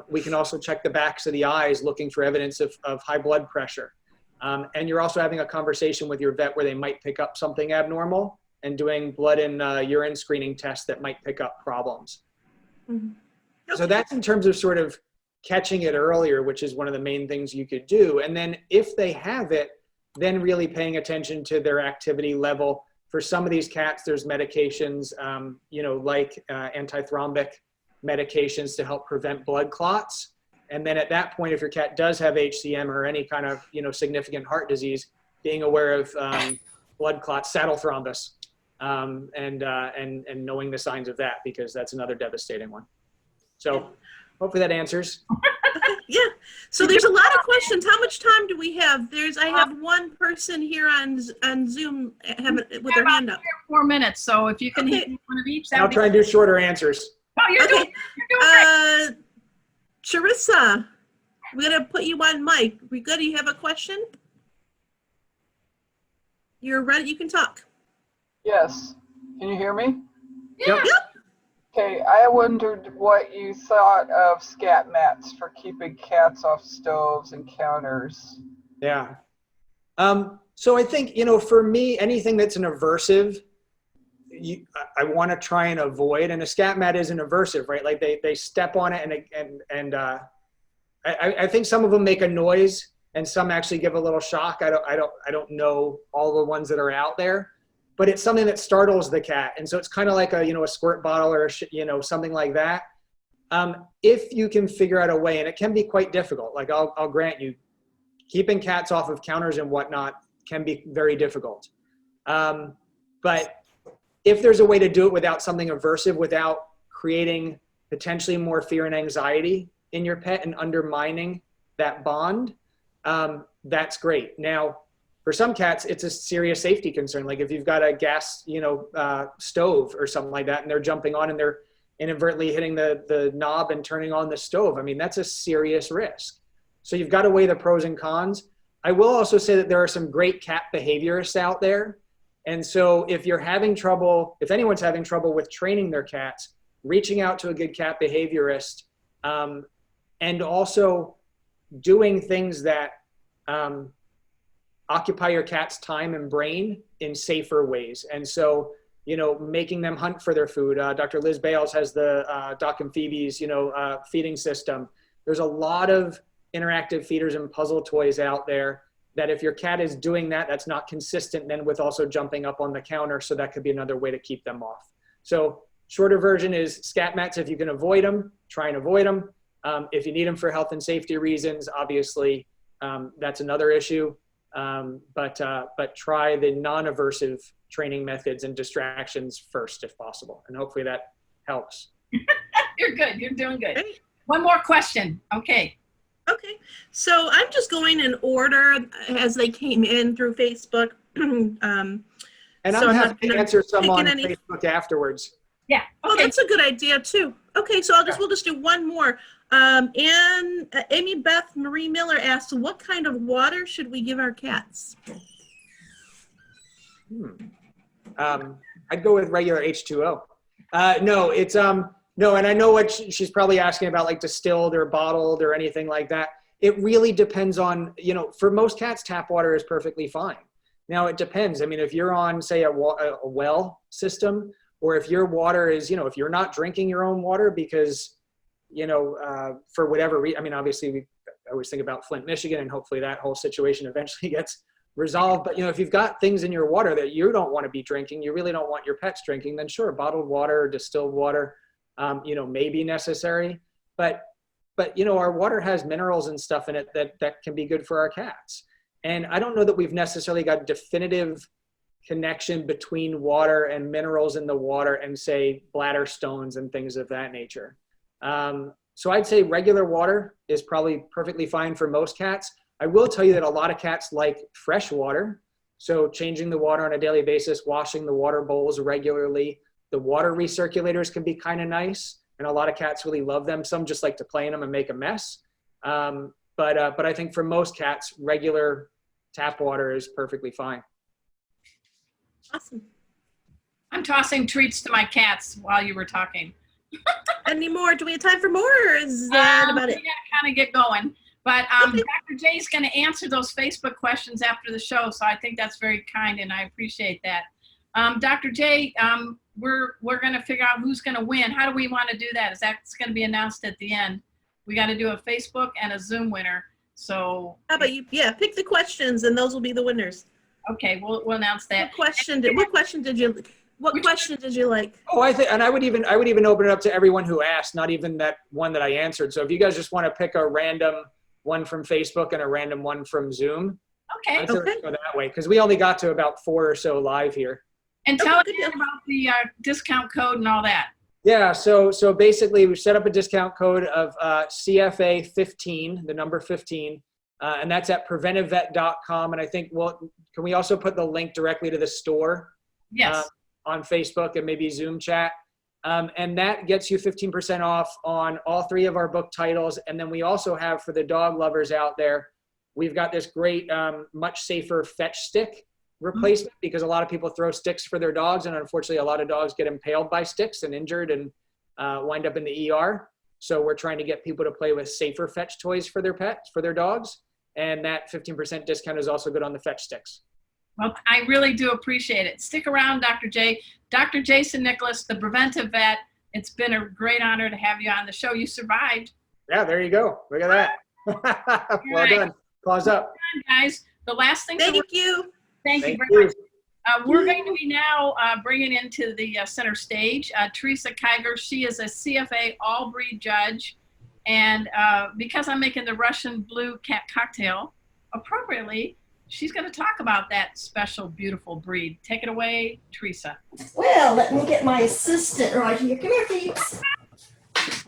B: We can also check the backs of the eyes, looking for evidence of high blood pressure. And you're also having a conversation with your vet where they might pick up something abnormal and doing blood and urine screening tests that might pick up problems. Mm-hmm. Okay. So that's in terms of sort of catching it earlier, which is one of the main things you could do. And then if they have it, then really paying attention to their activity level. For some of these cats, there's medications, like antithrombic medications to help prevent blood clots. And then at that point, if your cat does have HCM or any kind of, significant heart disease, being aware of blood clots, saddle thrombus, and knowing the signs of that, because that's another devastating one. So hopefully that answers.
E: Yeah. So there's a lot of questions. How much time do we have? I have one person here on Zoom with their hand up.
A: 3 or 4 minutes. So if you can hit one of each,
B: I'll try and do shorter answers.
A: Oh, you're doing great.
E: Charissa, we're going to put you on mic. We good? You have a question? You're ready. You can talk.
F: Yes. Can you hear me?
A: Yeah.
E: Yep.
F: Okay, I wondered what you thought of scat mats for keeping cats off stoves and counters.
B: Yeah. So I think, for me, anything that's an aversive, I want to try and avoid. And a scat mat is an aversive, right? Like they step on it and I think some of them make a noise and some actually give a little shock. I don't know all the ones that are out there. But it's something that startles the cat. And so it's kind of like a squirt bottle or, something like that. If you can figure out a way, and it can be quite difficult, like I'll grant you, keeping cats off of counters and whatnot can be very difficult. But if there's a way to do it without something aversive, without creating potentially more fear and anxiety in your pet and undermining that bond, that's great. Now, for some cats, it's a serious safety concern. Like if you've got a gas, stove or something like that, and they're jumping on and they're inadvertently hitting the knob and turning on the stove. I mean, that's a serious risk. So you've got to weigh the pros and cons. I will also say that there are some great cat behaviorists out there. And so if anyone's having trouble with training their cats, reaching out to a good cat behaviorist, and also doing things that occupy your cat's time and brain in safer ways. And so, making them hunt for their food. Dr. Liz Bales has the Doc and Phoebe's, feeding system. There's a lot of interactive feeders and puzzle toys out there that if your cat is doing that, that's not consistent then with also jumping up on the counter. So that could be another way to keep them off. So shorter version is scat mats. If you can avoid them, try and avoid them. If you need them for health and safety reasons, obviously that's another issue. But try the non-aversive training methods and distractions first if possible. And hopefully that helps.
A: You're good. You're doing good. One more question. Okay.
E: Okay, so I'm just going in order as they came in through Facebook.
B: And
E: so
B: I'm happy to answer some on
E: any...
B: Facebook afterwards.
A: Yeah. Okay.
E: Oh, that's a good idea too. Okay, so we'll just do one more. And Amy Beth Marie Miller asked, what kind of water should we give our cats?
B: I'd go with regular H2O. No, it's no, and I know what she's probably asking about, like distilled or bottled or anything like that. It really depends on, for most cats, tap water is perfectly fine. Now it depends. I mean, if you're on, say, a well system, or if your water is, if you're not drinking your own water because, for whatever reason, I mean, obviously I always think about Flint, Michigan, and hopefully that whole situation eventually gets resolved. But, if you've got things in your water that you don't want to be drinking, you really don't want your pets drinking, then sure, bottled water or distilled water, may be necessary, but our water has minerals and stuff in it that can be good for our cats. And I don't know that we've necessarily got definitive connection between water and minerals in the water and, say, bladder stones and things of that nature. So I'd say regular water is probably perfectly fine for most cats. I will tell you that a lot of cats like fresh water. So changing the water on a daily basis, washing the water bowls regularly. The water recirculators can be kind of nice, and a lot of cats really love them. Some just like to play in them and make a mess. But I think for most cats, regular tap water is perfectly fine.
E: Awesome.
A: I'm tossing treats to my cats while you were talking.
E: Any more? Do we have time for more, or is that about it?
A: We gotta kind of get going. But
E: Okay.
A: Dr. J is going to answer those Facebook questions after the show, so I think that's very kind, and I appreciate that. Dr. J, we're going to figure out who's going to win. How do we want to do that? Is that going to be announced at the end? We got to do a Facebook and a Zoom winner. So
E: How about you? Yeah, pick the questions, and those will be the winners.
A: okay, we'll announce that.
E: What question did you like?
B: Oh, I would even open it up to everyone who asked, not even that one that I answered. So if you guys just want to pick a random one from Facebook and a random one from Zoom,
A: Okay.
B: I'd say let's go that way, because we only got to about 4 or so live here.
A: And tell us about the discount code and all that.
B: Yeah, so basically we set up a discount code of CFA 15, the number 15, and that's at preventivevet.com. And I think, can we also put the link directly to the store?
A: Yes.
B: On Facebook and maybe Zoom chat? And that gets you 15% off on all 3 of our book titles. And then we also have, for the dog lovers out there, we've got this great, much safer fetch stick replacement, because a lot of people throw sticks for their dogs, and unfortunately a lot of dogs get impaled by sticks and injured and wind up in the ER. So we're trying to get people to play with safer fetch toys for their pets, for their dogs, and that 15% discount is also good on the fetch sticks.
A: Well, I really do appreciate it. Stick around, Dr. J. Dr. Jason Nicholas, the Preventive Vet. It's been a great honor to have you on the show. You survived.
B: Yeah, there you go. Look at that. Well done. Applause up.
A: Well done, guys. The last thing.
E: Thank you.
A: Thank you very much. We're going to be now bringing into the center stage Teresa Kiger. She is a CFA all-breed judge. And because I'm making the Russian blue cat cocktail appropriately, she's going to talk about that special, beautiful breed. Take it away, Teresa.
D: Well, let me get my assistant right here. Come here, Phoebes.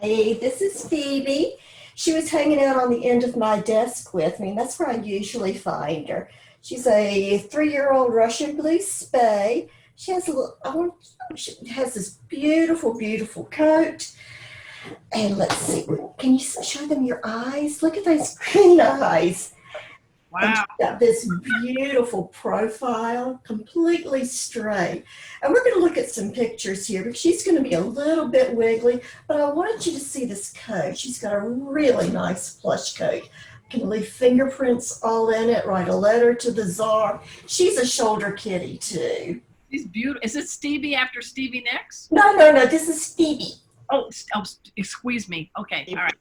D: Hey, this is Phoebe. She was hanging out on the end of my desk with me, and that's where I usually find her. She's a 3-year-old Russian blue spay. She has she has this beautiful, beautiful coat. And let's see, can you show them your eyes? Look at those green eyes. And
A: Wow.
D: she's got this beautiful profile, completely straight. And we're going to look at some pictures here because she's going to be a little bit wiggly, but I wanted you to see this coat. She's got a really nice plush coat. Can leave fingerprints all in it, write a letter to the czar. She's a shoulder kitty too.
A: She's beautiful. Is it Stevie after Stevie Nicks?
D: No, this is Stevie.
A: Oh, squeeze me. Okay. All right.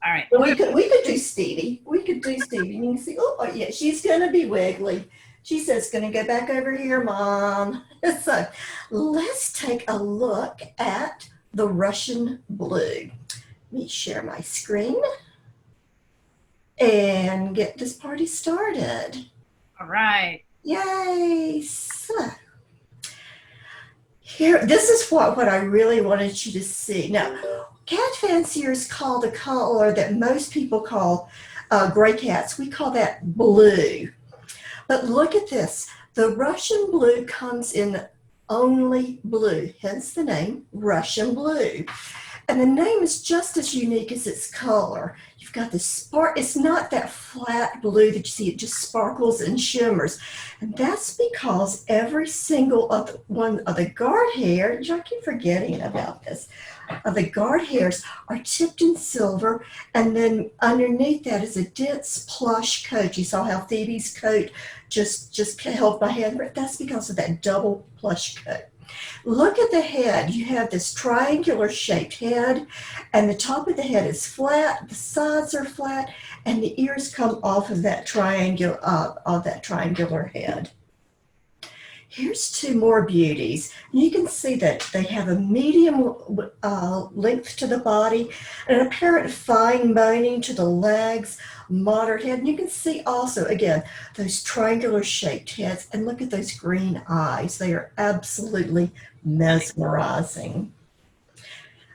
A: All right.
D: Well, we could do Stevie. We could do Stevie. You can see, oh yeah, she's gonna be wiggly. She says, gonna go back over here, Mom. So let's take a look at the Russian blue. Let me share my screen and get this party started.
A: All right.
D: Yay! So here, this is what I really wanted you to see. Now, cat fanciers call the color that most people call gray cats, we call that blue. But look at this. The Russian blue comes in only blue, hence the name Russian blue. And the name is just as unique as its color. You've got this spark. It's not that flat blue that you see. It just sparkles and shimmers. And that's because every single one of the guard hairs, I keep forgetting about this, the guard hairs are tipped in silver. And then underneath that is a dense plush coat. You saw how Phoebe's coat just held my hand. That's because of that double plush coat. Look at the head. You have this triangular shaped head, and the top of the head is flat, the sides are flat, and the ears come off of that triangular head. Here's two more beauties. You can see that they have a medium length to the body, an apparent fine boning to the legs, moderate head. And you can see also, again, those triangular shaped heads. And look at those green eyes. They are absolutely mesmerizing.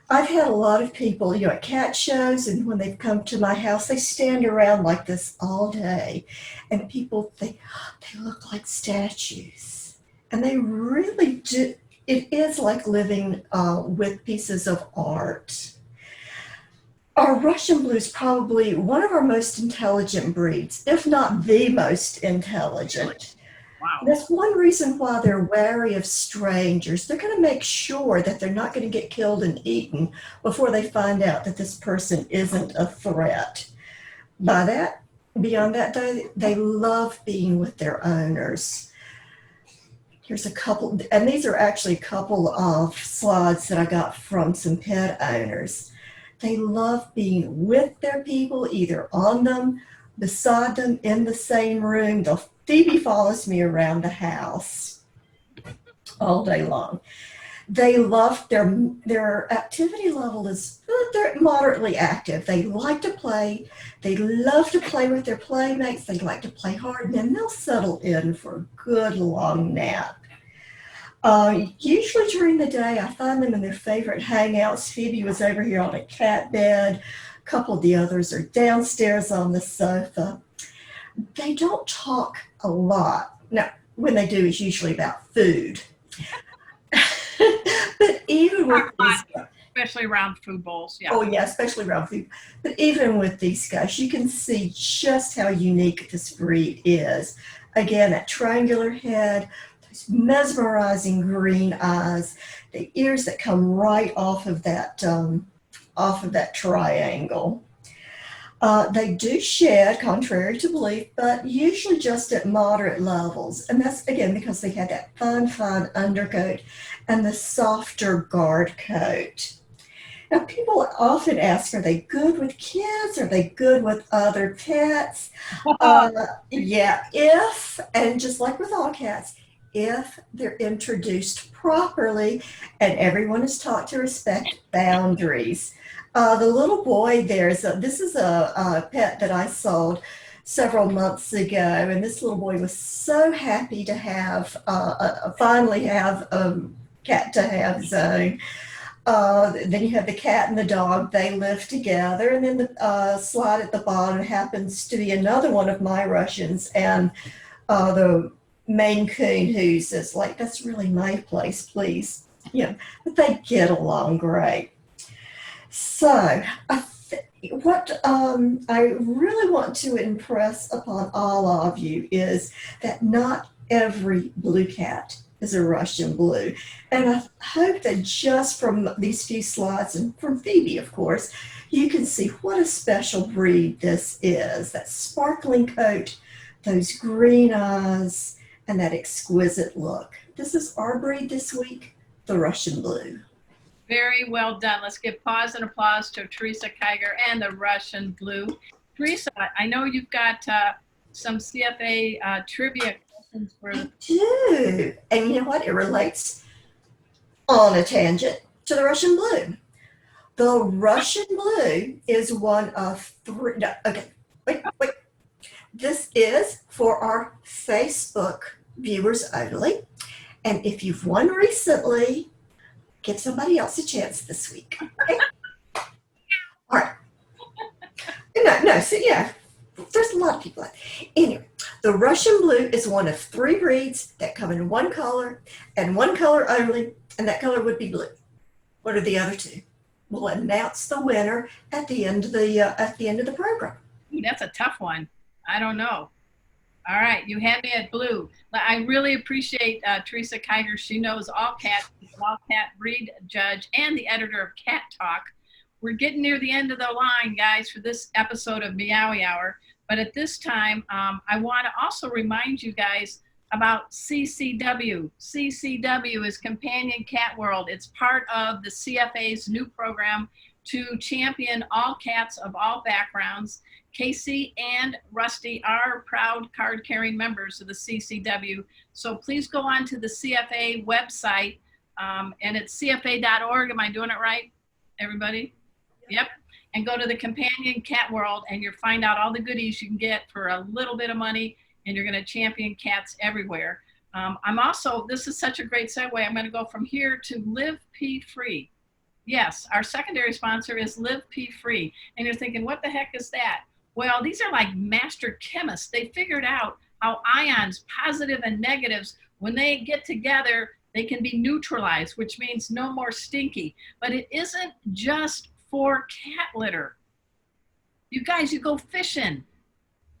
D: I've had a lot of people, at cat shows, and when they've come to my house, they stand around like this all day. And people think, they look like statues. And they really do. It is like living with pieces of art. Our Russian blue is probably one of our most intelligent breeds, if not the most intelligent.
A: Wow.
D: That's one reason why they're wary of strangers. They're going to make sure that they're not going to get killed and eaten before they find out that this person isn't a threat. Beyond that, they love being with their owners. Here's a couple, and these are actually a couple of slides that I got from some pet owners. They love being with their people, either on them, beside them, in the same room. Phoebe follows me around the house all day long. They love their activity level is they're moderately active. They like to play. They love to play with their playmates. They like to play hard, and then they'll settle in for a good long nap. Usually during the day, I find them in their favorite hangouts. Phoebe was over here on a cat bed. A couple of the others are downstairs on the sofa. They don't talk a lot. Now, when they do, it's usually about food. But even with these guys,
A: Especially around food bowls. Yeah.
D: oh yeah, especially around food. But even with these guys, you can see just how unique this breed is. Again, that triangular head, those mesmerizing green eyes, the ears that come right off of that triangle. They do shed, contrary to belief, but usually just at moderate levels. And that's, again, because they had that fine undercoat and the softer guard coat. Now, people often ask, are they good with kids? Are they good with other pets? Yeah, if, and just like with all cats, if they're introduced properly and everyone is taught to respect boundaries. The little boy there, this is a pet that I sold several months ago, and this little boy was so happy to have, finally have a cat to have zone. Then you have the cat and the dog, they live together, and then the slide at the bottom happens to be another one of my Russians, and the Maine Coon who says, like, that's really my place, please. But they get along great. So what I really want to impress upon all of you is that not every blue cat is a Russian blue. And I hope that just from these few slides and from Phoebe, of course, you can see what a special breed this is. That sparkling coat, those green eyes, and that exquisite look. This is our breed this week, the Russian blue.
A: Very well done. Let's give pause and applause to Teresa Kiger and the Russian blue. Teresa, I know you've got some CFA trivia questions for.
D: I do. And you know what? It relates on a tangent to the Russian blue. The Russian blue is one of three. No, okay, wait. This is for our Facebook viewers only. And if you've won recently, give somebody else a chance this week. Okay? All right. No, so yeah, there's a lot of people. Anyway, the Russian blue is one of three breeds that come in one color and one color only, and that color would be blue. What are the other two? We'll announce the winner at the end of the program.
A: Ooh, that's a tough one. I don't know. All right, you had me at blue. I really appreciate Teresa Kiger. She knows all cats, all cat breed judge, and the editor of Cat Talk. We're getting near the end of the line, guys, for this episode of Meowy Hour. But at this time, I want to also remind you guys about CCW. CCW is Companion Cat World. It's part of the CFA's new program to champion all cats of all backgrounds. Casey and Rusty are proud card-carrying members of the CCW. So please go on to the CFA website, and it's cfa.org. Am I doing it right, everybody? Yep. And go to the Companion Cat World, and you'll find out all the goodies you can get for a little bit of money, and you're going to champion cats everywhere. I'm also, this is such a great segue, I'm going to go from here to Live Pee Free. Yes, our secondary sponsor is Live Pee Free. And you're thinking, what the heck is that? Well, these are like master chemists. They figured out how ions, positive and negatives, when they get together, they can be neutralized, which means no more stinky. But it isn't just for cat litter. You guys, you go fishing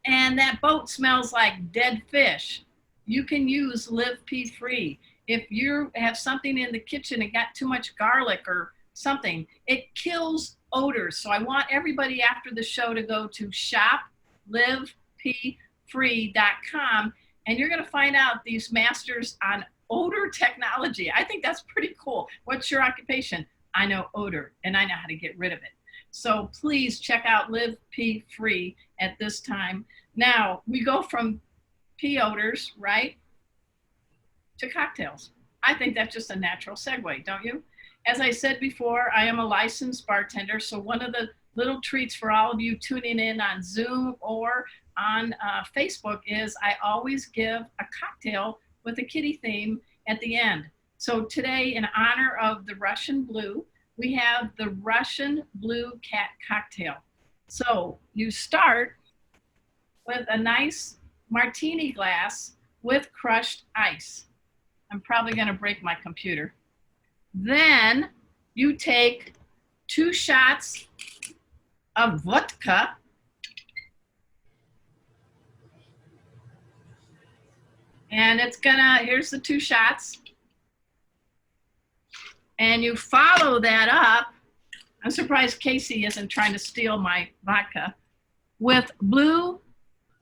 A: and that boat smells like dead fish. You can use Live Pee Free. If you have something in the kitchen and got too much garlic or something, it kills odors. So I want everybody after the show to go to shopLivePeeFree.com, and you're going to find out these masters on odor technology. I think that's pretty cool. What's your occupation? I know odor, and I know how to get rid of it. So please check out Live Pee Free at this time. Now we go from pee odors, right, to cocktails. I think that's just a natural segue, don't you? As I said before, I am a licensed bartender, so one of the little treats for all of you tuning in on Zoom or on Facebook is I always give a cocktail with a kitty theme at the end. So today, in honor of the Russian blue, we have the Russian blue cat cocktail. So you start with a nice martini glass with crushed ice. I'm probably gonna break my computer. Then you take 2 shots of vodka, and it's gonna, here's the 2 shots, and you follow that up. I'm surprised Casey isn't trying to steal my vodka, with blue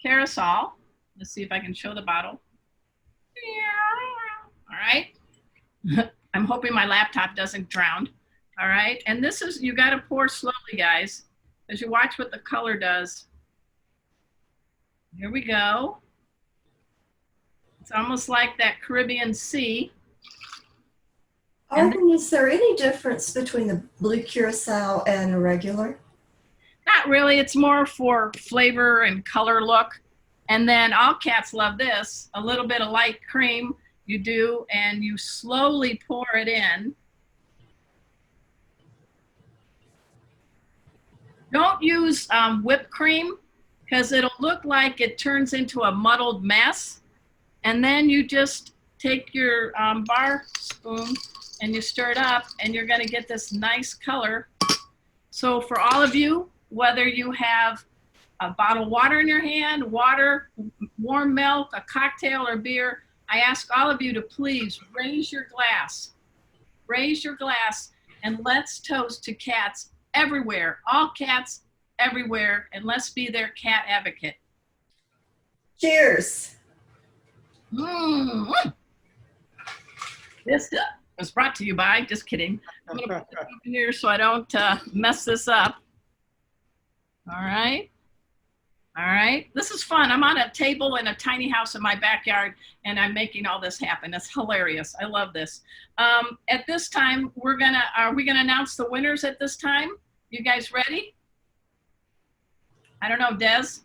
A: Carousel. Let's see if I can show the bottle. All right. I'm hoping my laptop doesn't drown. All right. And this is, you got to pour slowly, guys, as you watch what the color does. Here we go. It's almost like that Caribbean Sea.
D: Arden, is there any difference between the blue curacao and a regular?
A: Not really. It's more for flavor and color look. And then all cats love this, a little bit of light cream you do, and you slowly pour it in. Don't use whipped cream, because it'll look like it turns into a muddled mess. And then you just take your bar spoon and you stir it up, and you're gonna get this nice color. So for all of you whether you have a bottle of water in your hand, water, warm milk, a cocktail or beer, I ask all of you to please raise your glass. Raise your glass and let's toast to cats everywhere, all cats everywhere, and let's be their cat advocate.
D: Cheers.
A: This was brought to you by, just kidding. I'm going to put this in here so I don't mess this up. All right. All right. This is fun. I'm on a table in a tiny house in my backyard, and I'm making all this happen. It's hilarious. I love this. At this time, are we gonna announce the winners at this time? You guys ready? I don't know, Des.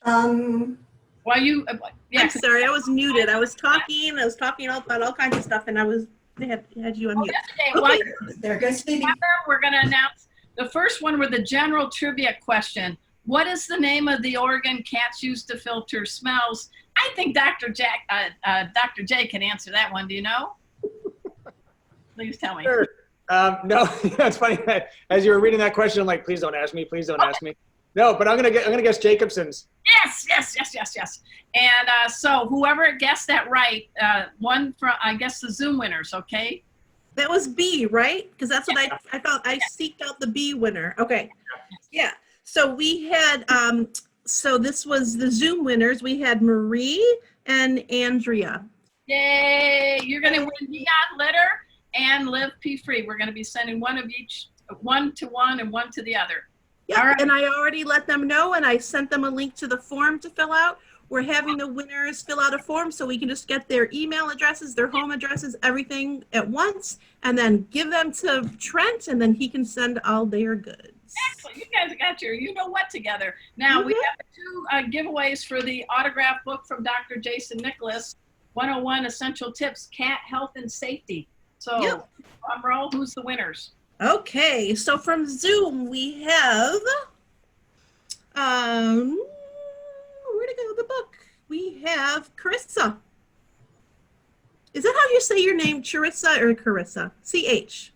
A: Well, yeah.
E: I'm sorry, I was muted. I was talking about all kinds of stuff, and they had you on mute.
A: Okay.
D: There goes Phoebe.
A: We're gonna announce the first one with the general trivia question. What is the name of the organ cats use to filter smells? I think Dr. J can answer that one. Do you know? Please tell me.
B: Sure. No, it's funny that as you were reading that question, I'm like, please don't ask me. Please don't ask me. No, but I'm gonna guess Jacobson's.
A: Yes. And so whoever guessed that right, one from I guess the Zoom winners. Okay.
E: That was B, right? Because that's what I thought. I seeked out the B winner. Okay. Yeah. So we had, so this was the Zoom winners. We had Marie and Andrea.
A: Yay! You're going to win Neon Litter and Live Pee Free. We're going to be sending one of each, one to one and one to the other.
E: Yeah,
A: right.
E: And I already let them know, and I sent them a link to the form to fill out. We're having the winners fill out a form so we can just get their email addresses, their home addresses, everything at once, and then give them to Trent, and then he can send all their goods.
A: Excellent. You guys got your you-know-what together. Now, we have 2 giveaways for the autograph book from Dr. Jason Nicholas, 101 Essential Tips, Cat Health and Safety. So, drum roll, who's the winners?
E: Okay, so from Zoom, we have, where'd it go, the book? We have Carissa. Is that how you say your name, Charissa or Carissa? C-H.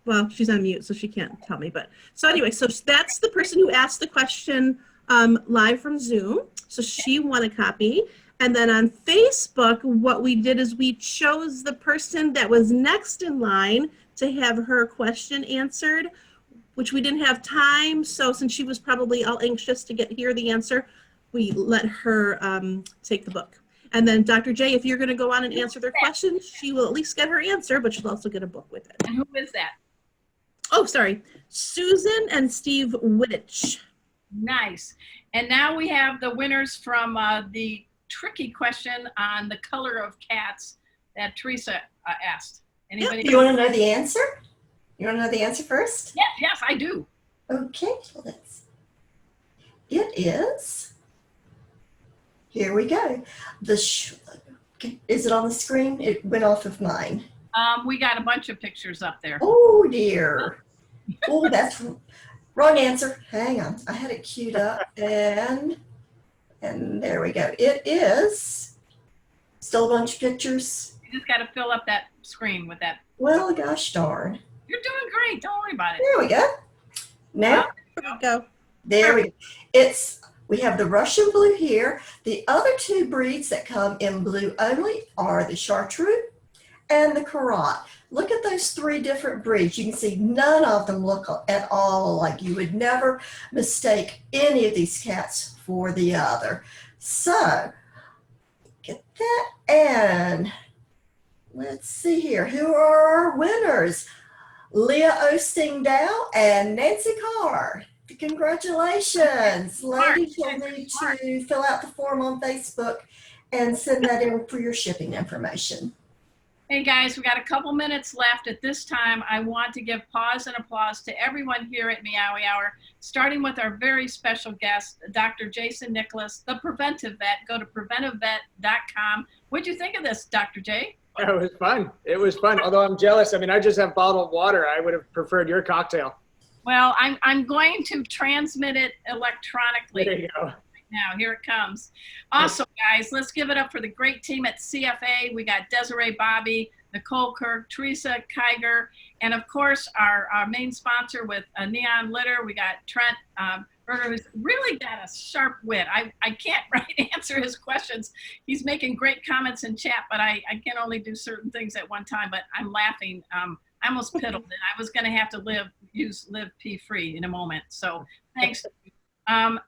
E: Well, she's on mute, so she can't tell me. But so anyway, so that's the person who asked the question live from Zoom. So she won a copy. And then on Facebook, what we did is we chose the person that was next in line to have her question answered, which we didn't have time. So since she was probably all anxious to hear the answer, we let her take the book. And then Dr. J, if you're going to go on and answer their questions, she will at least get her answer, but she'll also get a book with it.
A: And who is that?
E: Oh, sorry. Susan and Steve Wittich.
A: Nice. And now we have the winners from the tricky question on the color of cats that Teresa asked. Anybody?
D: You want to know the answer? You want to know the answer first?
A: Yes, I do.
D: Okay, it is. Here we go. Is it on the screen? It went off of mine.
A: We got a bunch of pictures up there.
D: Oh dear. Oh, that's wrong answer. Hang on. I had it queued up and there we go. It is still a bunch of pictures.
A: You just got to fill up that screen with that.
D: Well, gosh darn.
A: You're doing great. Don't worry about it.
D: There we go. Now,
E: There we go.
D: there we go. We have the Russian blue here. The other 2 breeds that come in blue only are the Chartreux and the Carrot. Look at those 3 different breeds. You can see none of them look at all alike. You would never mistake any of these cats for the other. So, get that. And let's see here. Who are our winners? Leah Osting-Dow and Nancy Carr. Congratulations. Ladies, you'll need to fill out the form on Facebook and send that in for your shipping information.
A: Hey guys, we got a couple minutes left. At this time, I want to give pause and applause to everyone here at Meowy Hour, starting with our very special guest, Dr. Jason Nicholas, the Preventive Vet. Go to preventivevet.com. What'd you think of this, Dr. J?
B: It was fun. It was fun. Although I'm jealous. I mean, I just have bottled water. I would have preferred your cocktail.
A: Well, I'm going to transmit it electronically.
B: There you go.
A: Now, here it comes. Also, guys, let's give it up for the great team at CFA. We got Desiree Bobby, Nicole Kirk, Teresa Kiger, and of course, our main sponsor with Neon Litter. We got Trent Berger, who's really got a sharp wit. I can't answer his questions. He's making great comments in chat, but I can only do certain things at one time, but I'm laughing. I almost piddled, and I was going to have to use live pee free in a moment. So thanks.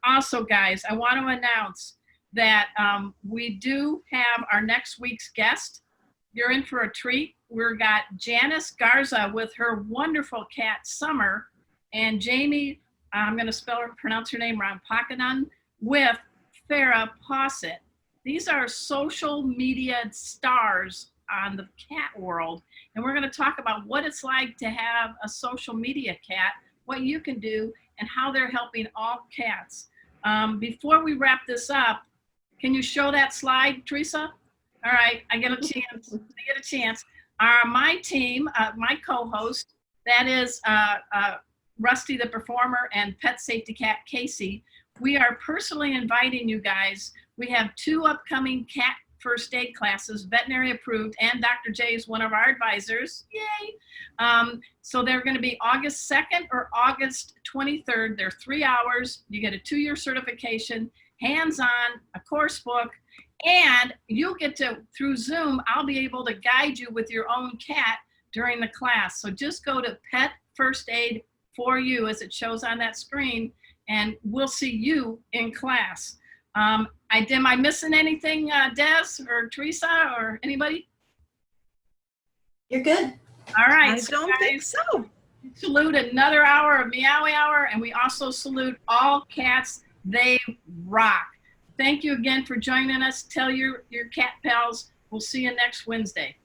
A: Also, guys, I want to announce that we do have our next week's guest. You're in for a treat. We've got Janice Garza with her wonderful cat, Summer, and Jamie, I'm going to pronounce her name wrong, Pakanan, with Farah Posset. These are social media stars on the cat world, and we're going to talk about what it's like to have a social media cat, what you can do, and how they're helping all cats. Before we wrap this up, can you show that slide, Teresa? All right, I get a chance. My team, my co-host, that is Rusty the Performer and Pet Safety Cat Casey. We are personally inviting you guys. We have 2 upcoming cat first aid classes, veterinary approved, and Dr. J is one of our advisors. Yay! So they're going to be August 2nd or August 23rd. They're 3 hours. You get a 2-year certification, hands-on, a course book, and you'll get to, through Zoom, I'll be able to guide you with your own cat during the class. So just go to Pet First Aid for You, as it shows on that screen, and we'll see you in class. Am I missing anything, Des or Teresa or anybody?
D: You're good.
A: All right.
E: I don't think so.
A: Salute another hour of Meowy Hour, and we also salute all cats. They rock. Thank you again for joining us. Tell your cat pals. We'll see you next Wednesday.